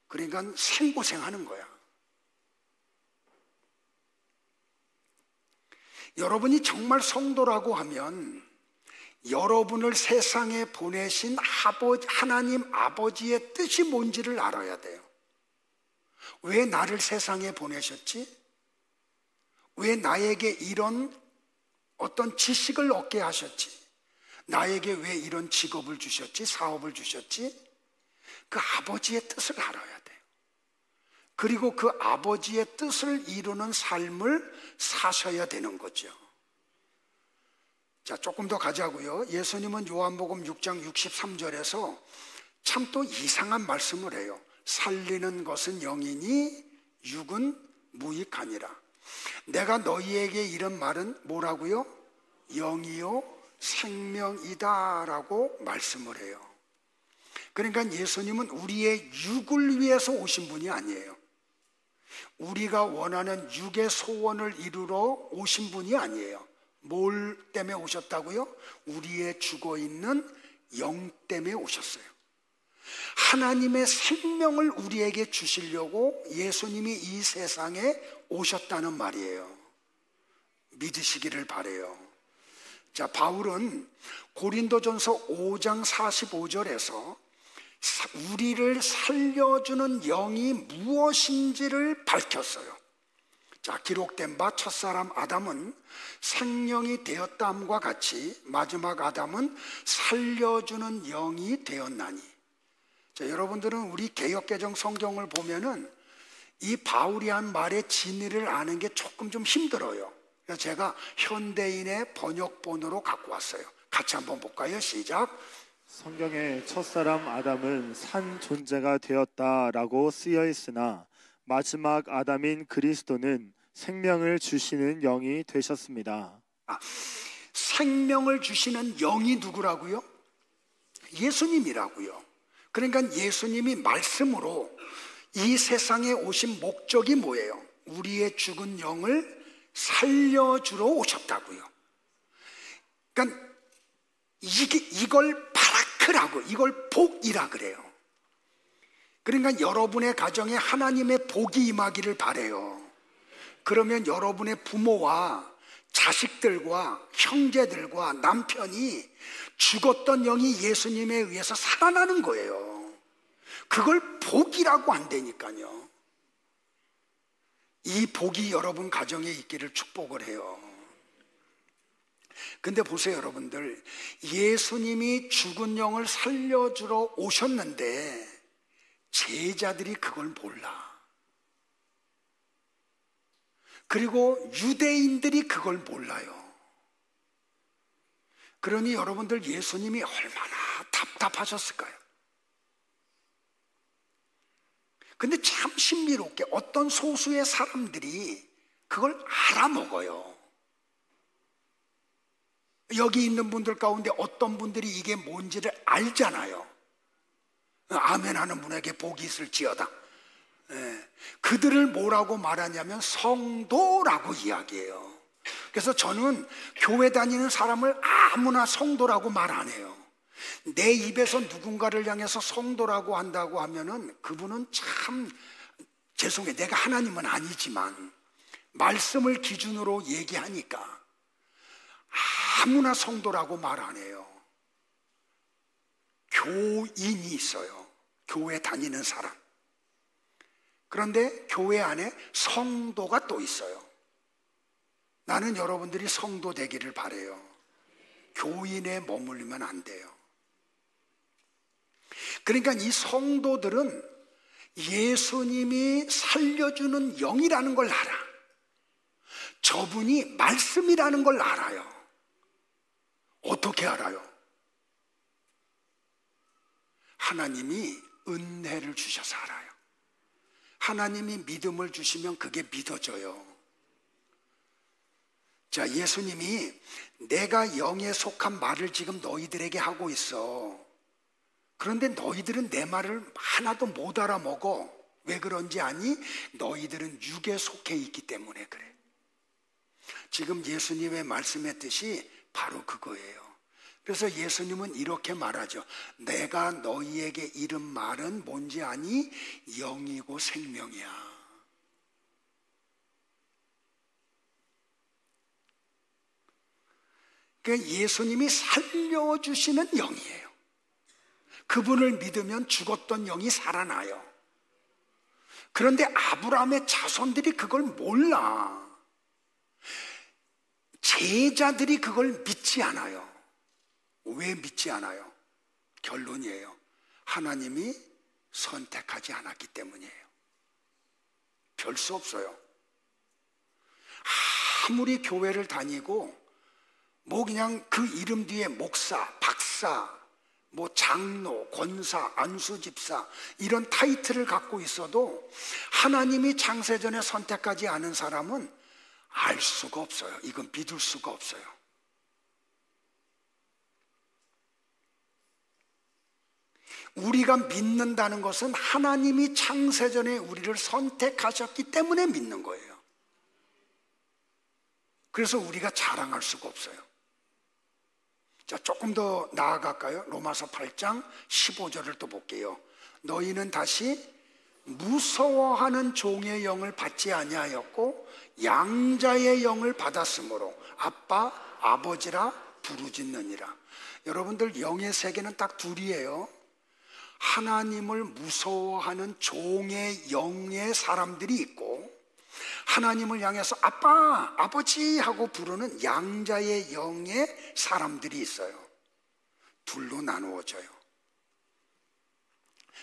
그러니까 생고생하는 거야. 여러분이 정말 성도라고 하면 여러분을 세상에 보내신 하나님 아버지의 뜻이 뭔지를 알아야 돼요. 왜 나를 세상에 보내셨지? 왜 나에게 이런 어떤 지식을 얻게 하셨지? 나에게 왜 이런 직업을 주셨지? 사업을 주셨지? 그 아버지의 뜻을 알아야 돼요. 그리고 그 아버지의 뜻을 이루는 삶을 사셔야 되는 거죠. 자, 조금 더 가자고요. 예수님은 요한복음 6장 63절에서 참 또 이상한 말씀을 해요. 살리는 것은 영이니 육은 무익하니라. 내가 너희에게 이런 말은 뭐라고요? 영이요 생명이다 라고 말씀을 해요. 그러니까 예수님은 우리의 육을 위해서 오신 분이 아니에요. 우리가 원하는 육의 소원을 이루러 오신 분이 아니에요. 뭘 때문에 오셨다고요? 우리의 죽어있는 영 때문에 오셨어요. 하나님의 생명을 우리에게 주시려고 예수님이 이 세상에 오셨다는 말이에요. 믿으시기를 바라요. 자, 바울은 고린도전서 5장 45절에서 우리를 살려주는 영이 무엇인지를 밝혔어요. 자, 기록된 바 첫사람 아담은 생명이 되었다함과 같이 마지막 아담은 살려주는 영이 되었나니. 자, 여러분들은 우리 개역개정 성경을 보면은 이 바울이 한 말의 진리를 아는 게 조금 좀 힘들어요. 그래서 제가 현대인의 번역본으로 갖고 왔어요. 같이 한번 볼까요? 시작. 성경에 첫사람 아담은 산 존재가 되었다라고 쓰여 있으나 마지막 아담인 그리스도는 생명을 주시는 영이 되셨습니다. 생명을 주시는 영이 누구라고요? 예수님이라고요. 그러니까 예수님이 말씀으로 이 세상에 오신 목적이 뭐예요? 우리의 죽은 영을 살려주러 오셨다고요. 그러니까 이걸 바라크라고, 이걸 복이라 그래요. 그러니까 여러분의 가정에 하나님의 복이 임하기를 바라요. 그러면 여러분의 부모와 자식들과 형제들과 남편이 죽었던 영이 예수님에 의해서 살아나는 거예요. 그걸 복이라고 한다니까요. 이 복이 여러분 가정에 있기를 축복을 해요. 근데 보세요, 여러분들. 예수님이 죽은 영을 살려주러 오셨는데 제자들이 그걸 몰라. 그리고 유대인들이 그걸 몰라요. 그러니 여러분들, 예수님이 얼마나 답답하셨을까요? 근데 참 신비롭게 어떤 소수의 사람들이 그걸 알아먹어요. 여기 있는 분들 가운데 어떤 분들이 이게 뭔지를 알잖아요. 아멘 하는 분에게 복이 있을지어다. 그들을 뭐라고 말하냐면 성도라고 이야기해요. 그래서 저는 교회 다니는 사람을 아무나 성도라고 말 안 해요. 내 입에서 누군가를 향해서 성도라고 한다고 하면은 그분은 참 죄송해요. 내가 하나님은 아니지만 말씀을 기준으로 얘기하니까 아무나 성도라고 말 안 해요. 교인이 있어요. 교회 다니는 사람. 그런데 교회 안에 성도가 또 있어요. 나는 여러분들이 성도 되기를 바라요. 교인에 머물리면 안 돼요. 그러니까 이 성도들은 예수님이 살려주는 영이라는 걸 알아. 저분이 말씀이라는 걸 알아요. 어떻게 알아요? 하나님이 은혜를 주셔서 알아요. 하나님이 믿음을 주시면 그게 믿어져요. 자, 예수님이 내가 영에 속한 말을 지금 너희들에게 하고 있어. 그런데 너희들은 내 말을 하나도 못 알아먹어. 왜 그런지 아니? 너희들은 육에 속해 있기 때문에 그래. 지금 예수님의 말씀의 뜻이 바로 그거예요. 그래서 예수님은 이렇게 말하죠. 내가 너희에게 이른 말은 뭔지 아니? 영이고 생명이야. 그러니까 예수님이 살려주시는 영이에요. 그분을 믿으면 죽었던 영이 살아나요. 그런데 아브라함의 자손들이 그걸 몰라. 제자들이 그걸 믿지 않아요. 왜 믿지 않아요? 결론이에요. 하나님이 선택하지 않았기 때문이에요. 별 수 없어요. 아무리 교회를 다니고 뭐 그냥 그 이름 뒤에 목사, 박사, 뭐 장로, 권사, 안수집사 이런 타이틀을 갖고 있어도 하나님이 창세전에 선택하지 않은 사람은 알 수가 없어요. 이건 믿을 수가 없어요. 우리가 믿는다는 것은 하나님이 창세전에 우리를 선택하셨기 때문에 믿는 거예요. 그래서 우리가 자랑할 수가 없어요. 자, 조금 더 나아갈까요? 로마서 8장 15절을 또 볼게요. 너희는 다시 무서워하는 종의 영을 받지 아니하였고 양자의 영을 받았으므로 아빠, 아버지라 부르짖느니라. 여러분들, 영의 세계는 딱 둘이에요. 하나님을 무서워하는 종의 영의 사람들이 있고 하나님을 향해서 아빠, 아버지 하고 부르는 양자의 영의 사람들이 있어요. 둘로 나누어져요.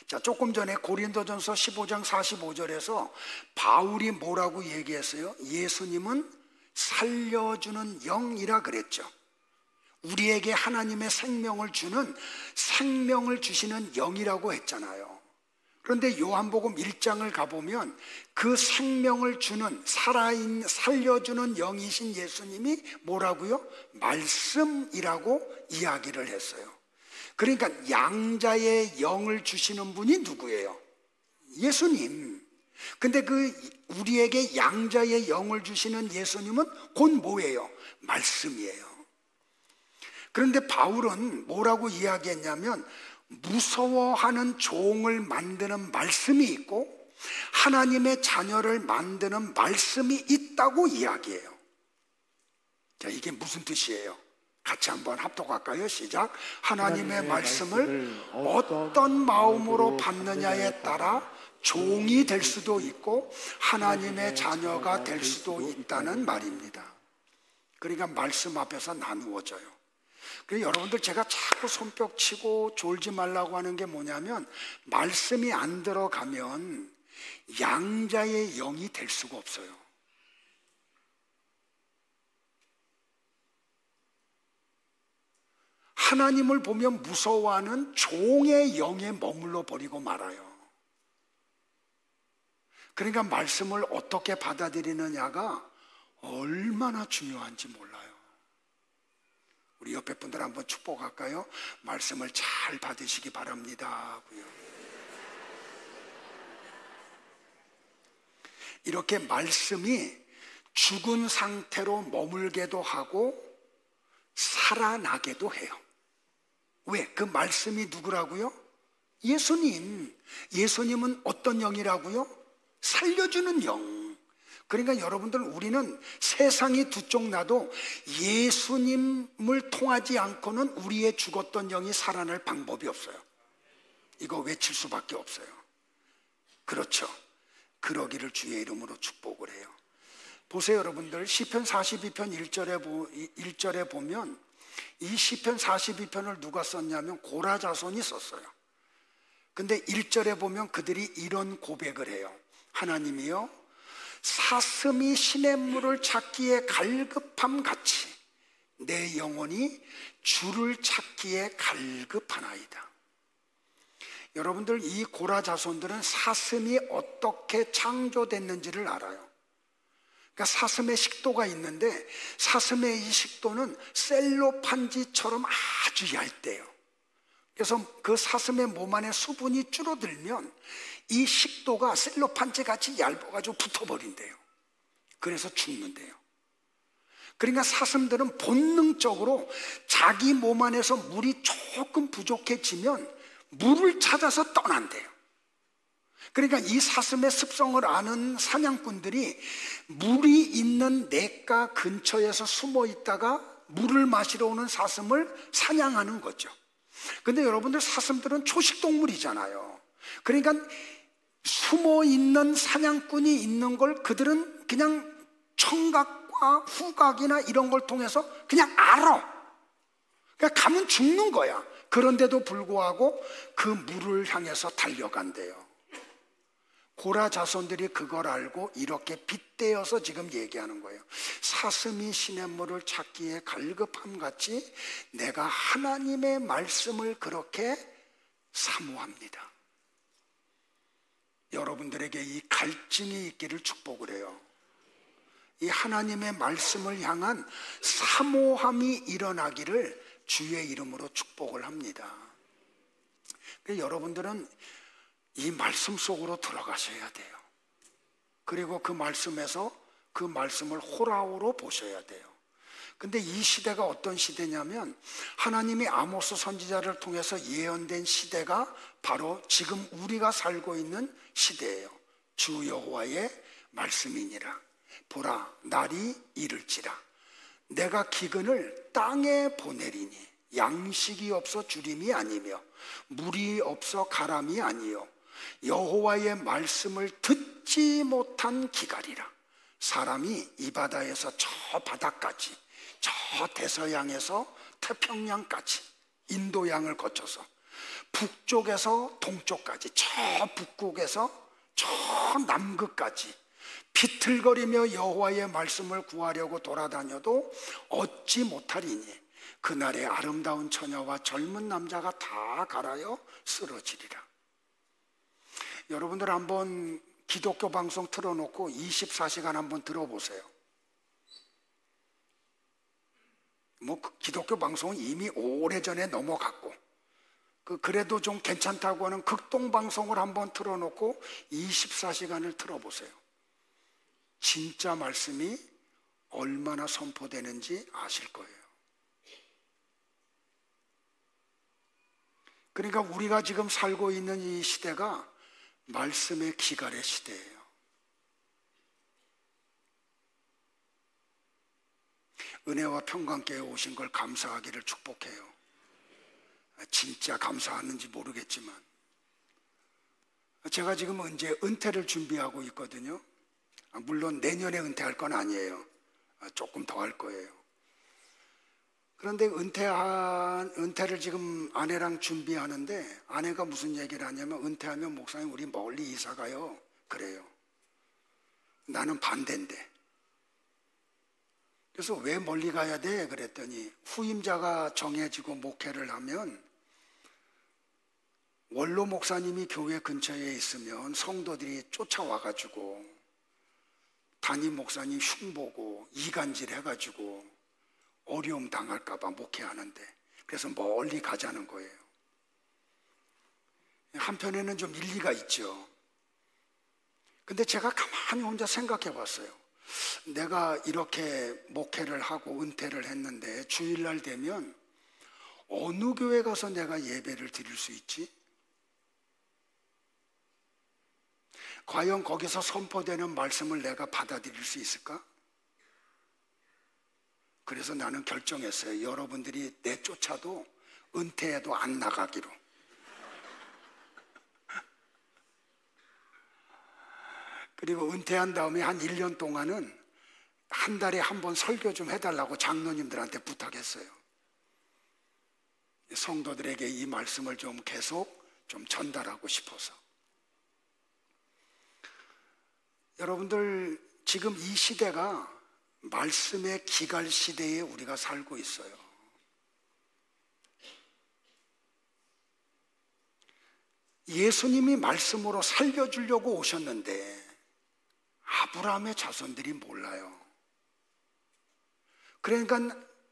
자, 조금 전에 고린도전서 15장 45절에서 바울이 뭐라고 얘기했어요? 예수님은 살려주는 영이라 그랬죠. 우리에게 하나님의 생명을 주는, 생명을 주시는 영이라고 했잖아요. 그런데 요한복음 1장을 가보면 그 생명을 주는 살려주는 영이신 예수님이 뭐라고요? 말씀이라고 이야기를 했어요. 그러니까 양자의 영을 주시는 분이 누구예요? 예수님. 근데 그 우리에게 양자의 영을 주시는 예수님은 곧 뭐예요? 말씀이에요. 그런데 바울은 뭐라고 이야기했냐면 무서워하는 종을 만드는 말씀이 있고 하나님의 자녀를 만드는 말씀이 있다고 이야기해요. 자, 이게 무슨 뜻이에요? 같이 한번 합독할까요? 시작. 하나님의 말씀을 어떤 마음으로 받느냐에 따라 종이 될 수도 있고 하나님의 자녀가 될 수도 있다는 말입니다. 그러니까 말씀 앞에서 나누어져요. 그래서 여러분들 제가 자꾸 손뼉 치고 졸지 말라고 하는 게 뭐냐면 말씀이 안 들어가면 양자의 영이 될 수가 없어요. 하나님을 보면 무서워하는 종의 영에 머물러 버리고 말아요. 그러니까 말씀을 어떻게 받아들이느냐가 얼마나 중요한지 몰라요. 우리 옆에 분들 한번 축복할까요? 말씀을 잘 받으시기 바랍니다. 이렇게 말씀이 죽은 상태로 머물게도 하고 살아나게도 해요. 왜? 그 말씀이 누구라고요? 예수님. 예수님은 어떤 영이라고요? 살려주는 영. 그러니까 여러분들 우리는 세상이 두 쪽 나도 예수님을 통하지 않고는 우리의 죽었던 영이 살아날 방법이 없어요. 이거 외칠 수밖에 없어요. 그렇죠. 그러기를 주의 이름으로 축복을 해요. 보세요 여러분들, 시편 42편 1절에 보면 이 시편 42편을 누가 썼냐면 고라 자손이 썼어요. 근데 1절에 보면 그들이 이런 고백을 해요. 하나님이여, 사슴이 시냇물을 찾기에 갈급함 같이 내 영혼이 주를 찾기에 갈급하나이다. 여러분들, 이 고라 자손들은 사슴이 어떻게 창조됐는지를 알아요. 그러니까 사슴의 식도가 있는데 사슴의 이 식도는 셀로판지처럼 아주 얇대요. 그래서 그 사슴의 몸 안에 수분이 줄어들면 이 식도가 셀로판지 같이 얇아가지고 붙어버린대요. 그래서 죽는데요. 그러니까 사슴들은 본능적으로 자기 몸 안에서 물이 조금 부족해지면 물을 찾아서 떠난대요. 그러니까 이 사슴의 습성을 아는 사냥꾼들이 물이 있는 냇가 근처에서 숨어 있다가 물을 마시러 오는 사슴을 사냥하는 거죠. 근데 여러분들, 사슴들은 초식동물이잖아요. 그러니까 숨어 있는 사냥꾼이 있는 걸 그들은 그냥 청각과 후각이나 이런 걸 통해서 그냥 알아. 그러니까 가면 죽는 거야. 그런데도 불구하고 그 물을 향해서 달려간대요. 고라 자손들이 그걸 알고 이렇게 빗대어서 지금 얘기하는 거예요. 사슴이 시냇물을 찾기에 갈급함 같이 내가 하나님의 말씀을 그렇게 사모합니다. 여러분들에게 이 갈증이 있기를 축복을 해요. 이 하나님의 말씀을 향한 사모함이 일어나기를 주의 이름으로 축복을 합니다. 여러분들은 이 말씀 속으로 들어가셔야 돼요. 그리고 그 말씀에서 그 말씀을 호라호로 보셔야 돼요. 근데 이 시대가 어떤 시대냐면 하나님이 아모스 선지자를 통해서 예언된 시대가 바로 지금 우리가 살고 있는 시대예요. 주 여호와의 말씀이니라. 보라, 날이 이를지라. 내가 기근을 땅에 보내리니 양식이 없어 주림이 아니며 물이 없어 가람이 아니요 여호와의 말씀을 듣지 못한 기갈이라. 사람이 이 바다에서 저 바다까지, 저 대서양에서 태평양까지, 인도양을 거쳐서 북쪽에서 동쪽까지, 저 북극에서 저 남극까지 비틀거리며 여호와의 말씀을 구하려고 돌아다녀도 얻지 못하리니 그날에 아름다운 처녀와 젊은 남자가 다 갈아여 쓰러지리라. 여러분들 한번 기독교 방송 틀어놓고 24시간 한번 들어보세요. 기독교 방송은 이미 오래전에 넘어갔고, 그래도 좀 괜찮다고 하는 극동 방송을 한번 틀어놓고 24시간을 틀어보세요. 진짜 말씀이 얼마나 선포되는지 아실 거예요. 그러니까 우리가 지금 살고 있는 이 시대가 말씀의 기갈의 시대예요. 은혜와 평강교회에 오신 걸 감사하기를 축복해요. 진짜 감사하는지 모르겠지만 제가 지금 이제 은퇴를 준비하고 있거든요. 물론 내년에 은퇴할 건 아니에요. 조금 더 할 거예요. 그런데 은퇴를 지금 아내랑 준비하는데 아내가 무슨 얘기를 하냐면 은퇴하면 목사님 우리 멀리 이사 가요. 그래요. 나는 반대인데. 그래서 왜 멀리 가야 돼? 그랬더니 후임자가 정해지고 목회를 하면 원로 목사님이 교회 근처에 있으면 성도들이 쫓아와가지고 담임 목사님 흉보고 이간질 해가지고 어려움 당할까봐 목회하는데 그래서 멀리 가자는 거예요. 한편에는 좀 일리가 있죠. 근데 제가 가만히 혼자 생각해 봤어요. 내가 이렇게 목회를 하고 은퇴를 했는데 주일날 되면 어느 교회 가서 내가 예배를 드릴 수 있지? 과연 거기서 선포되는 말씀을 내가 받아들일 수 있을까? 그래서 나는 결정했어요. 여러분들이 내쫓아도 은퇴해도 안 나가기로. 그리고 은퇴한 다음에 한 1년 동안은 한 달에 한 번 설교 좀 해달라고 장로님들한테 부탁했어요. 성도들에게 이 말씀을 좀 계속 좀 전달하고 싶어서. 여러분들 지금 이 시대가 말씀의 기갈 시대에 우리가 살고 있어요. 예수님이 말씀으로 살려주려고 오셨는데 아브라함의 자손들이 몰라요. 그러니까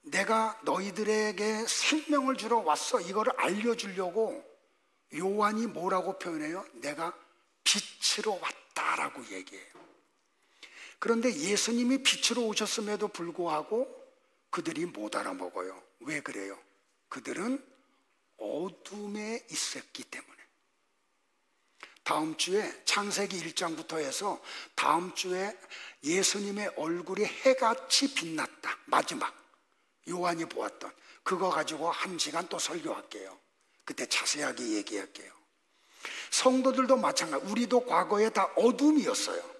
내가 너희들에게 생명을 주러 왔어, 이거를 알려주려고 요한이 뭐라고 표현해요? 내가 빛으로 왔다라고 얘기해요. 그런데 예수님이 빛으로 오셨음에도 불구하고 그들이 못 알아먹어요. 왜 그래요? 그들은 어둠에 있었기 때문에. 다음 주에 창세기 1장부터 해서 다음 주에 예수님의 얼굴이 해같이 빛났다. 마지막 요한이 보았던 그거 가지고 1시간 또 설교할게요. 그때 자세하게 얘기할게요. 성도들도 마찬가지. 우리도 과거에 다 어둠이었어요.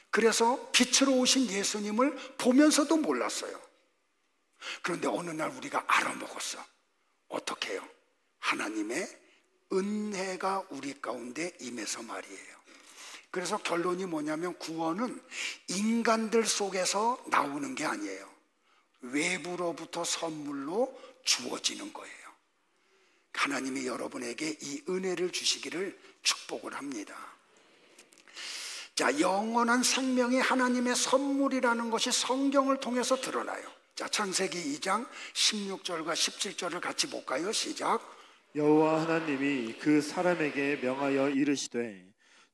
그래서 빛으로 오신 예수님을 보면서도 몰랐어요. 그런데 어느 날 우리가 알아먹었어. 어떻게 해요? 하나님의 은혜가 우리 가운데 임해서 말이에요. 그래서 결론이 뭐냐면 구원은 인간들 속에서 나오는 게 아니에요. 외부로부터 선물로 주어지는 거예요. 하나님이 여러분에게 이 은혜를 주시기를 축복을 합니다. 자, 영원한 생명이 하나님의 선물이라는 것이 성경을 통해서 드러나요. 자, 창세기 2장 16절과 17절을 같이 볼까요? 시작. 여호와 하나님이 그 사람에게 명하여 이르시되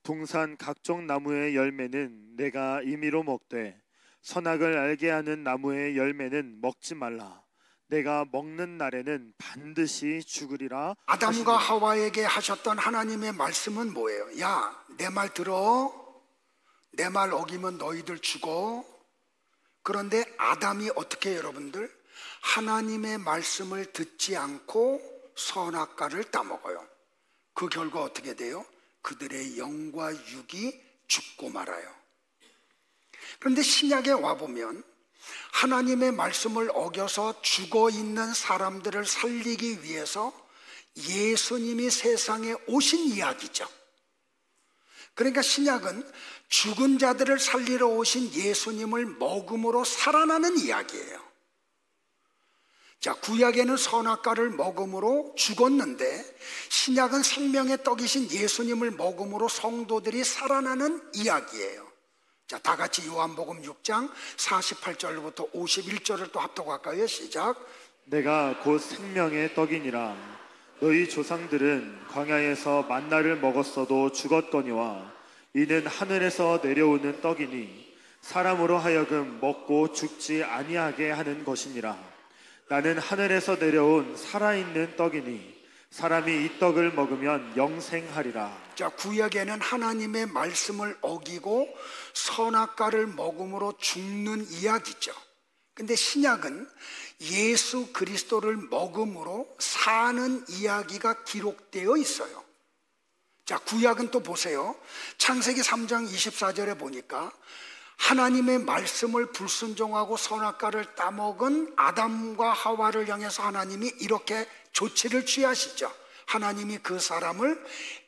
동산 각종 나무의 열매는 내가 임의로 먹되 선악을 알게 하는 나무의 열매는 먹지 말라. 내가 먹는 날에는 반드시 죽으리라. 아담과 하와에게 하셨던 하나님의 말씀은 뭐예요? 야, 내 말 들어. 내 말 어기면 너희들 죽어. 그런데 아담이 어떻게 해요, 여러분들? 하나님의 말씀을 듣지 않고 선악과를 따먹어요. 그 결과 어떻게 돼요? 그들의 영과 육이 죽고 말아요. 그런데 신약에 와보면 하나님의 말씀을 어겨서 죽어있는 사람들을 살리기 위해서 예수님이 세상에 오신 이야기죠. 그러니까 신약은 죽은 자들을 살리러 오신 예수님을 먹음으로 살아나는 이야기예요. 자, 구약에는 선악과를 먹음으로 죽었는데 신약은 생명의 떡이신 예수님을 먹음으로 성도들이 살아나는 이야기예요. 자, 다 같이 요한복음 6장 48절부터 51절을 또 합독할까요? 시작. 내가 곧 생명의 떡이니라. 너희 조상들은 광야에서 만나를 먹었어도 죽었거니와 이는 하늘에서 내려오는 떡이니 사람으로 하여금 먹고 죽지 아니하게 하는 것이니라. 나는 하늘에서 내려온 살아있는 떡이니 사람이 이 떡을 먹으면 영생하리라. 자, 구약에는 하나님의 말씀을 어기고 선악과를 먹음으로 죽는 이야기죠. 근데 신약은 예수 그리스도를 먹음으로 사는 이야기가 기록되어 있어요. 자, 구약은 또 보세요. 창세기 3장 24절에 보니까 하나님의 말씀을 불순종하고 선악과를 따먹은 아담과 하와를 향해서 하나님이 이렇게 조치를 취하시죠. 하나님이 그 사람을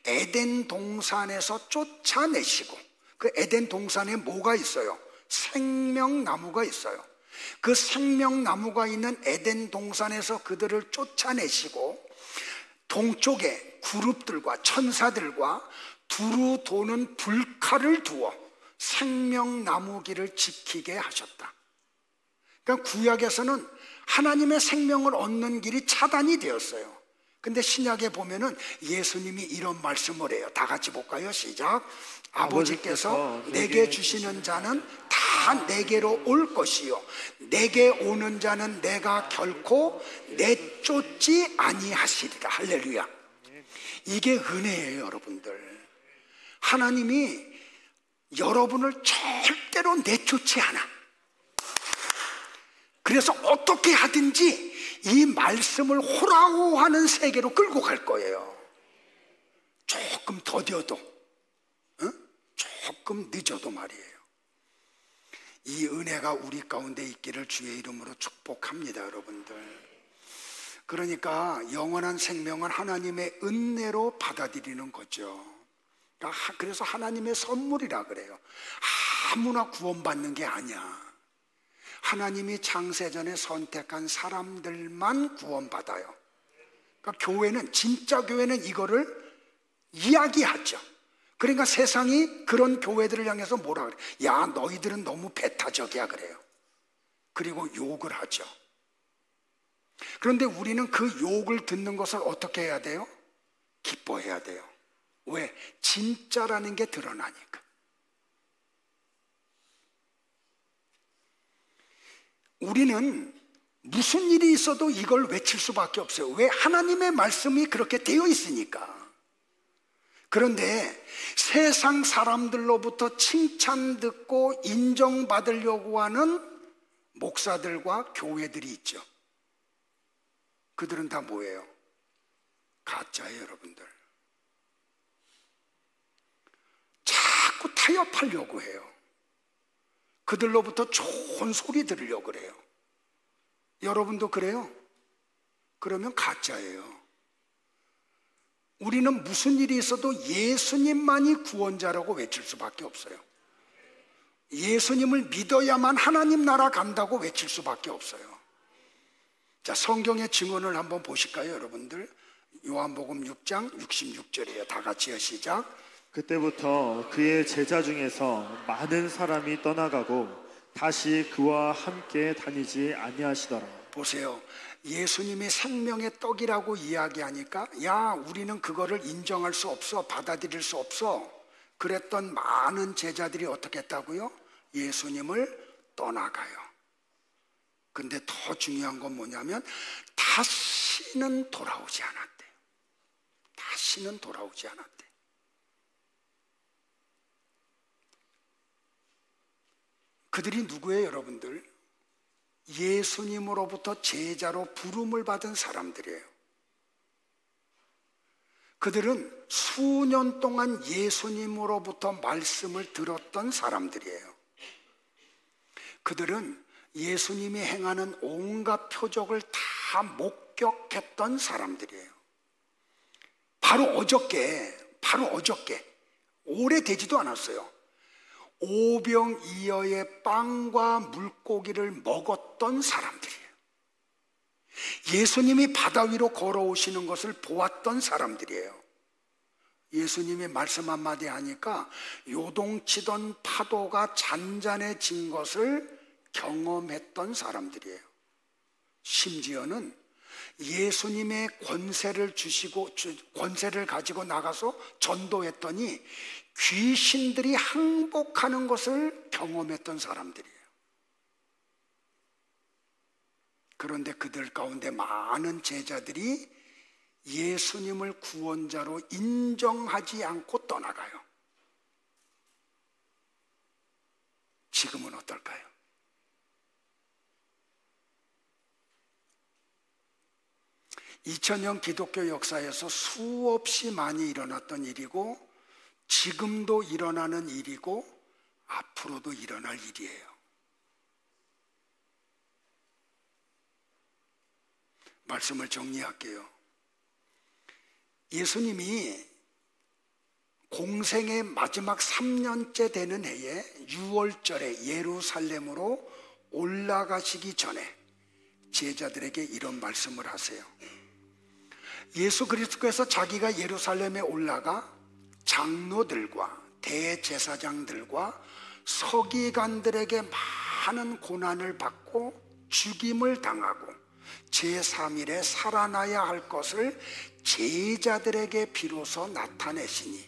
에덴 동산에서 쫓아내시고, 그 에덴 동산에 뭐가 있어요? 생명나무가 있어요. 그 생명나무가 있는 에덴 동산에서 그들을 쫓아내시고 동쪽에 그룹들과 천사들과 두루 도는 불칼을 두어 생명나무 길을 지키게 하셨다. 그러니까 구약에서는 하나님의 생명을 얻는 길이 차단이 되었어요. 근데 신약에 보면은 예수님이 이런 말씀을 해요. 다 같이 볼까요? 시작. 아버지께서 내게 주시는 자는 다 내게로 올 것이요 내게 오는 자는 내가 결코 내쫓지 아니하시리라. 할렐루야. 이게 은혜예요, 여러분들. 하나님이 여러분을 절대로 내쫓지 않아. 그래서 어떻게 하든지 이 말씀을 호라호하는 세계로 끌고 갈 거예요. 조금 더뎌도, 조금 늦어도 말이에요. 이 은혜가 우리 가운데 있기를 주의 이름으로 축복합니다, 여러분들. 그러니까 영원한 생명은 하나님의 은혜로 받아들이는 거죠. 그래서 하나님의 선물이라 그래요. 아무나 구원받는 게 아니야. 하나님이 창세전에 선택한 사람들만 구원받아요. 그러니까 교회는, 진짜 교회는 이거를 이야기하죠. 그러니까 세상이 그런 교회들을 향해서 뭐라 그래? 야, 너희들은 너무 배타적이야 그래요. 그리고 욕을 하죠. 그런데 우리는 그 욕을 듣는 것을 어떻게 해야 돼요? 기뻐해야 돼요. 왜? 진짜라는 게 드러나니까. 우리는 무슨 일이 있어도 이걸 외칠 수밖에 없어요. 왜? 하나님의 말씀이 그렇게 되어 있으니까. 그런데 세상 사람들로부터 칭찬 듣고 인정받으려고 하는 목사들과 교회들이 있죠. 그들은 다 뭐예요? 가짜예요, 여러분들. 자꾸 타협하려고 해요. 그들로부터 좋은 소리 들으려고 그래요. 여러분도 그래요? 그러면 가짜예요. 우리는 무슨 일이 있어도 예수님만이 구원자라고 외칠 수밖에 없어요. 예수님을 믿어야만 하나님 나라 간다고 외칠 수밖에 없어요. 자, 성경의 증언을 한번 보실까요, 여러분들? 요한복음 6장 66절이에요. 다 같이요, 시작. 그때부터 그의 제자 중에서 많은 사람이 떠나가고 다시 그와 함께 다니지 아니하시더라. 보세요. 예수님이 생명의 떡이라고 이야기하니까 야, 우리는 그거를 인정할 수 없어, 받아들일 수 없어. 그랬던 많은 제자들이 어떻게 했다고요? 예수님을 떠나가요. 근데 더 중요한 건 뭐냐면 다시는 돌아오지 않았대요. 다시는 돌아오지 않았대요. 그들이 누구예요, 여러분들? 예수님으로부터 제자로 부름을 받은 사람들이에요. 그들은 수년 동안 예수님으로부터 말씀을 들었던 사람들이에요. 그들은 예수님이 행하는 온갖 표적을 다 목격했던 사람들이에요. 바로 어저께, 오래되지도 않았어요. 오병이어의 빵과 물고기를 먹었던 사람들이에요. 예수님이 바다 위로 걸어오시는 것을 보았던 사람들이에요. 예수님이 말씀 한마디 하니까 요동치던 파도가 잔잔해진 것을 경험했던 사람들이에요. 심지어는 예수님의 권세를 가지고 나가서 전도했더니 귀신들이 항복하는 것을 경험했던 사람들이에요. 그런데 그들 가운데 많은 제자들이 예수님을 구원자로 인정하지 않고 떠나가요. 지금은 어떨까요? (2000년) 기독교 역사에서 수없이 많이 일어났던 일이고, 지금도 일어나는 일이고, 앞으로도 일어날 일이에요. 말씀을 정리할게요. 예수님이 공생의 마지막 3년째 되는 해에 6월절에 예루살렘으로 올라가시기 전에 제자들에게 이런 말씀을 하세요. 예수 그리스도께서 자기가 예루살렘에 올라가 장로들과 대제사장들과 서기관들에게 많은 고난을 받고 죽임을 당하고 제3일에 살아나야 할 것을 제자들에게 비로소 나타내시니,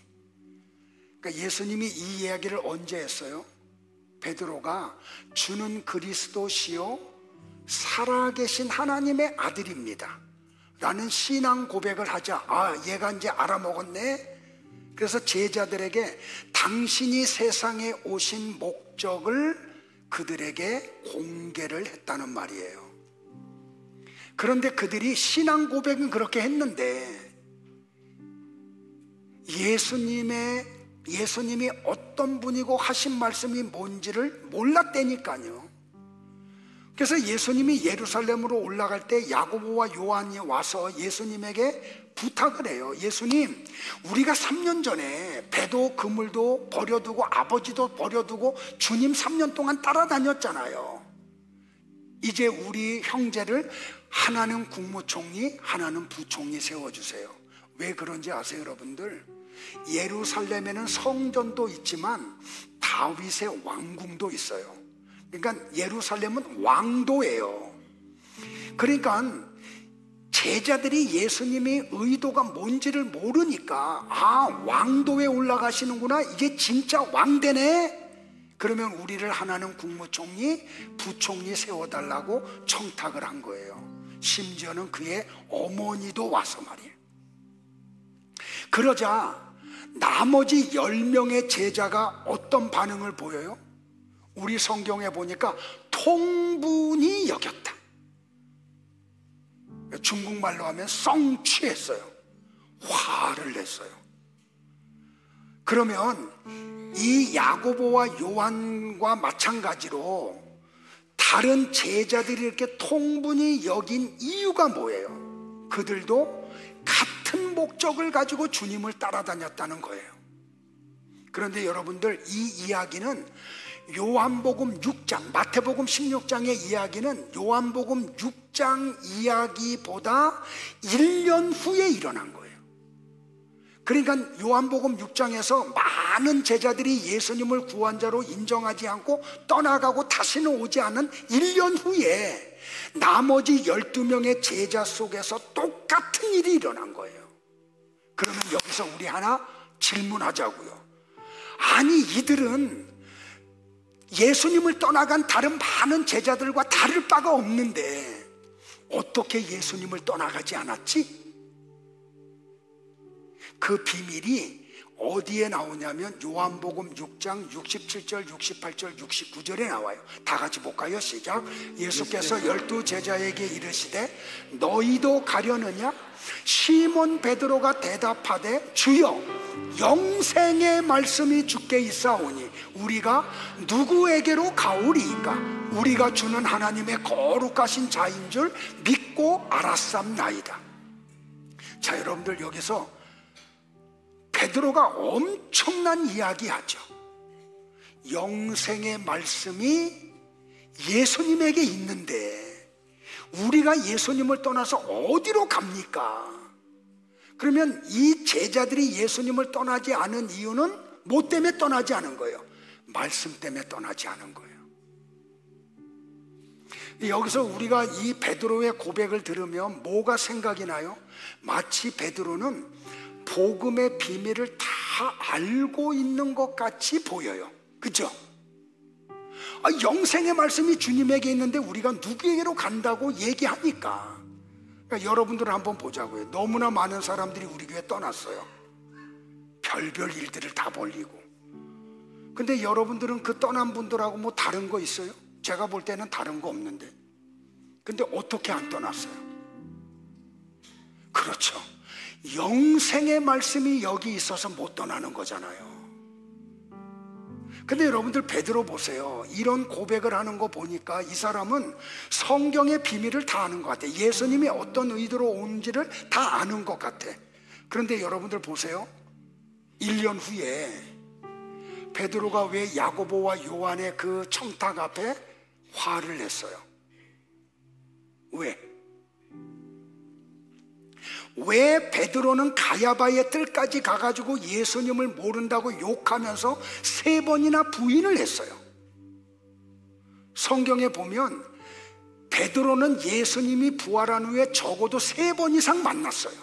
그러니까 예수님이 이 이야기를 언제 했어요? 베드로가 주는 그리스도시요 살아계신 하나님의 아들입니다 라는 신앙 고백을 하자, 얘가 이제 알아먹었네. 그래서 제자들에게 당신이 세상에 오신 목적을 그들에게 공개를 했다는 말이에요. 그런데 그들이 신앙 고백은 그렇게 했는데 예수님이 어떤 분이고 하신 말씀이 뭔지를 몰랐다니까요. 그래서 예수님이 예루살렘으로 올라갈 때 야고보와 요한이 와서 예수님에게 부탁을 해요. 예수님, 우리가 3년 전에 배도 그물도 버려두고 아버지도 버려두고 주님 3년 동안 따라다녔잖아요. 이제 우리 형제를 하나는 국무총리, 하나는 부총리 세워주세요. 왜 그런지 아세요, 여러분들? 예루살렘에는 성전도 있지만 다윗의 왕궁도 있어요. 그러니까 예루살렘은 왕도예요. 그러니까 제자들이 예수님의 의도가 뭔지를 모르니까, 왕도에 올라가시는구나, 이게 진짜 왕되네. 그러면 우리를 하나는 국무총리, 부총리 세워달라고 청탁을 한 거예요. 심지어는 그의 어머니도 와서 말이에요. 그러자 나머지 10명의 제자가 어떤 반응을 보여요? 우리 성경에 보니까 통분히 여겼다. 중국말로 하면 썽취했어요. 화를 냈어요. 그러면 이 야고보와 요한과 마찬가지로 다른 제자들이 이렇게 통분히 여긴 이유가 뭐예요? 그들도 같은 목적을 가지고 주님을 따라다녔다는 거예요. 그런데 여러분들, 이 이야기는 요한복음 6장, 마태복음 16장의 이야기는 요한복음 6장 이야기보다 1년 후에 일어난 거예요. 그러니까 요한복음 6장에서 많은 제자들이 예수님을 구원자로 인정하지 않고 떠나가고 다시는 오지 않은 1년 후에 나머지 12명의 제자 속에서 똑같은 일이 일어난 거예요. 그러면 여기서 우리 하나 질문하자고요. 아니, 이들은 예수님을 떠나간 다른 많은 제자들과 다를 바가 없는데 어떻게 예수님을 떠나가지 않았지? 그 비밀이 어디에 나오냐면 요한복음 6장 67절, 68절, 69절에 나와요. 다 같이 볼까요? 시작. 예수께서 12 제자에게 이르시되 너희도 가려느냐? 시몬 베드로가 대답하되 주여, 영생의 말씀이 주께 있사오니 우리가 누구에게로 가오리이까? 우리가 주는 하나님의 거룩하신 자인 줄 믿고 알았삼나이다. 자, 여러분들, 여기서 베드로가 엄청난 이야기하죠. 영생의 말씀이 예수님에게 있는데 우리가 예수님을 떠나서 어디로 갑니까? 그러면 이 제자들이 예수님을 떠나지 않은 이유는 뭐 때문에 떠나지 않은 거예요? 말씀 때문에 떠나지 않은 거예요. 여기서 우리가 이 베드로의 고백을 들으면 뭐가 생각이 나요? 마치 베드로는 복음의 비밀을 다 알고 있는 것 같이 보여요. 그죠? 영생의 말씀이 주님에게 있는데 우리가 누구에게로 간다고 얘기하니까. 그러니까 여러분들 한번 보자고요. 너무나 많은 사람들이 우리 교회 떠났어요. 별별 일들을 다 벌리고. 근데 여러분들은 그 떠난 분들하고 뭐 다른 거 있어요? 제가 볼 때는 다른 거 없는데. 근데 어떻게 안 떠났어요? 그렇죠. 영생의 말씀이 여기 있어서 못 떠나는 거잖아요. 근데 여러분들 베드로 보세요. 이런 고백을 하는 거 보니까 이 사람은 성경의 비밀을 다 아는 것 같아. 예수님이 어떤 의도로 온지를 다 아는 것 같아. 그런데 여러분들 보세요. 1년 후에 베드로가 왜 야고보와 요한의 그 청탁 앞에 화를 냈어요? 왜 베드로는 가야바의 뜰까지 가가지고 예수님을 모른다고 욕하면서 3번이나 부인을 했어요? 성경에 보면 베드로는 예수님이 부활한 후에 적어도 3번 이상 만났어요.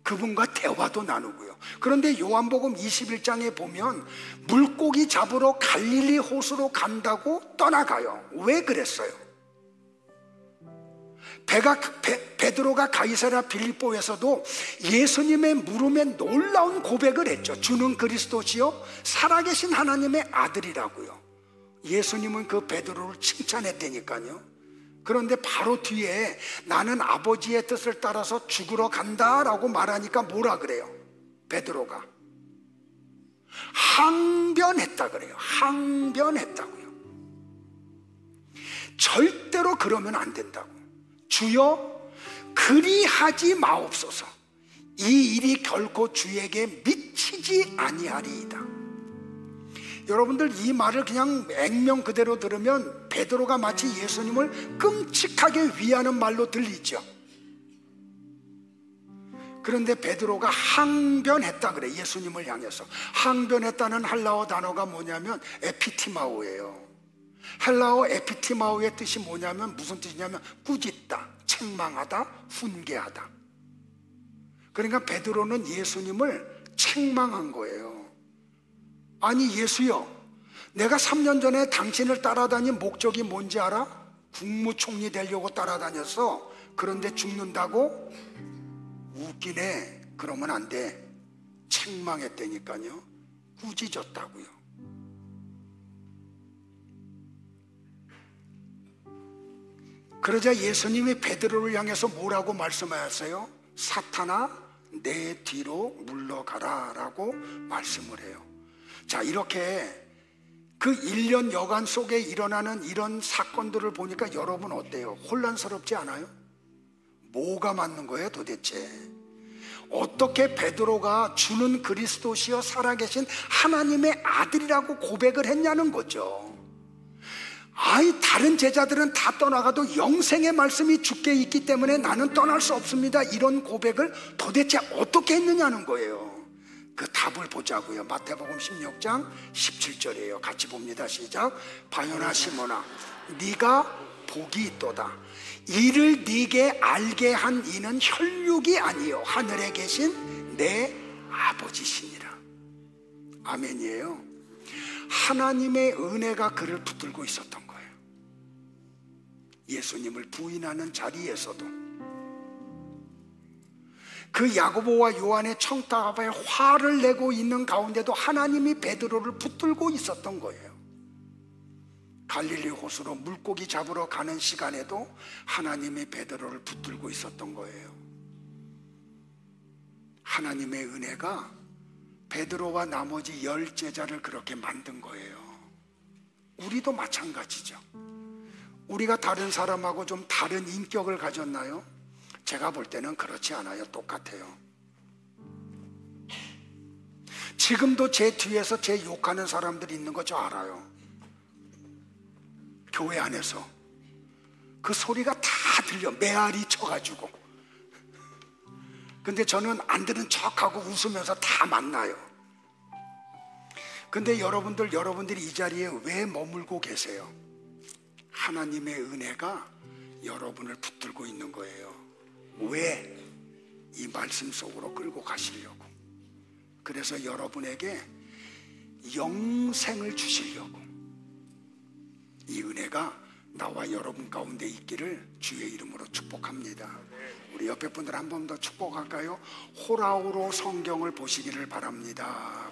그분과 대화도 나누고요. 그런데 요한복음 21장에 보면 물고기 잡으러 갈릴리 호수로 간다고 떠나가요. 왜 그랬어요? 베드로가 가이사랴 빌립보에서도 예수님의 물음에 놀라운 고백을 했죠. 주는 그리스도시요 살아계신 하나님의 아들이라고요. 예수님은 그 베드로를 칭찬했다니까요. 그런데 바로 뒤에 나는 아버지의 뜻을 따라서 죽으러 간다라고 말하니까 뭐라 그래요? 베드로가 항변했다 그래요. 항변했다고요. 절대로 그러면 안 된다고. 주여 그리하지 마옵소서. 이 일이 결코 주에게 미치지 아니하리이다. 여러분들 이 말을 그냥 액면 그대로 들으면 베드로가 마치 예수님을 끔찍하게 위하는 말로 들리죠. 그런데 베드로가 항변했다 그래. 예수님을 향해서 항변했다는 헬라어 단어가 뭐냐면 에피티마오예요. 헬라어 에피티마오의 뜻이 뭐냐면 무슨 뜻이냐면 꾸짖다, 책망하다, 훈계하다. 그러니까 베드로는 예수님을 책망한 거예요. 아니 예수여, 내가 3년 전에 당신을 따라다닌 목적이 뭔지 알아? 국무총리 되려고 따라다녔어. 그런데 죽는다고? 웃기네. 그러면 안 돼. 책망했다니까요. 꾸짖었다고요. 그러자 예수님이 베드로를 향해서 뭐라고 말씀하셨어요? 사탄아 내 뒤로 물러가라 라고 말씀을 해요. 자, 이렇게 그 1년 여간 속에 일어나는 이런 사건들을 보니까 여러분 어때요? 혼란스럽지 않아요? 뭐가 맞는 거예요 도대체? 어떻게 베드로가 주는 그리스도시여 살아계신 하나님의 아들이라고 고백을 했냐는 거죠. 다른 제자들은 다 떠나가도 영생의 말씀이 주께 있기 때문에 나는 떠날 수 없습니다. 이런 고백을 도대체 어떻게 했느냐는 거예요. 그 답을 보자고요. 마태복음 16장 17절이에요. 같이 봅니다. 시작. 바요나 시몬아 네가 복이 있도다. 이를 네게 알게 한 이는 혈육이 아니요 하늘에 계신 내 아버지시니라. 아멘이에요. 하나님의 은혜가 그를 붙들고 있었던 거예요. 예수님을 부인하는 자리에서도 그 야고보와 요한의 청탁 앞에 화를 내고 있는 가운데도 하나님이 베드로를 붙들고 있었던 거예요. 갈릴리 호수로 물고기 잡으러 가는 시간에도 하나님이 베드로를 붙들고 있었던 거예요. 하나님의 은혜가 베드로와 나머지 10 제자를 그렇게 만든 거예요. 우리도 마찬가지죠. 우리가 다른 사람하고 좀 다른 인격을 가졌나요? 제가 볼 때는 그렇지 않아요. 똑같아요. 지금도 제 뒤에서 제 욕하는 사람들이 있는 거 저 알아요. 교회 안에서 그 소리가 다 들려, 메아리 쳐가지고. 근데 저는 안 들은 척하고 웃으면서 다 만나요. 근데 여러분들이 이 자리에 왜 머물고 계세요? 하나님의 은혜가 여러분을 붙들고 있는 거예요. 왜? 이 말씀 속으로 끌고 가시려고. 그래서 여러분에게 영생을 주시려고. 이 은혜가 나와 여러분 가운데 있기를 주의 이름으로 축복합니다. 우리 옆에 분들 한 번 더 축복할까요? 호라우로 성경을 보시기를 바랍니다.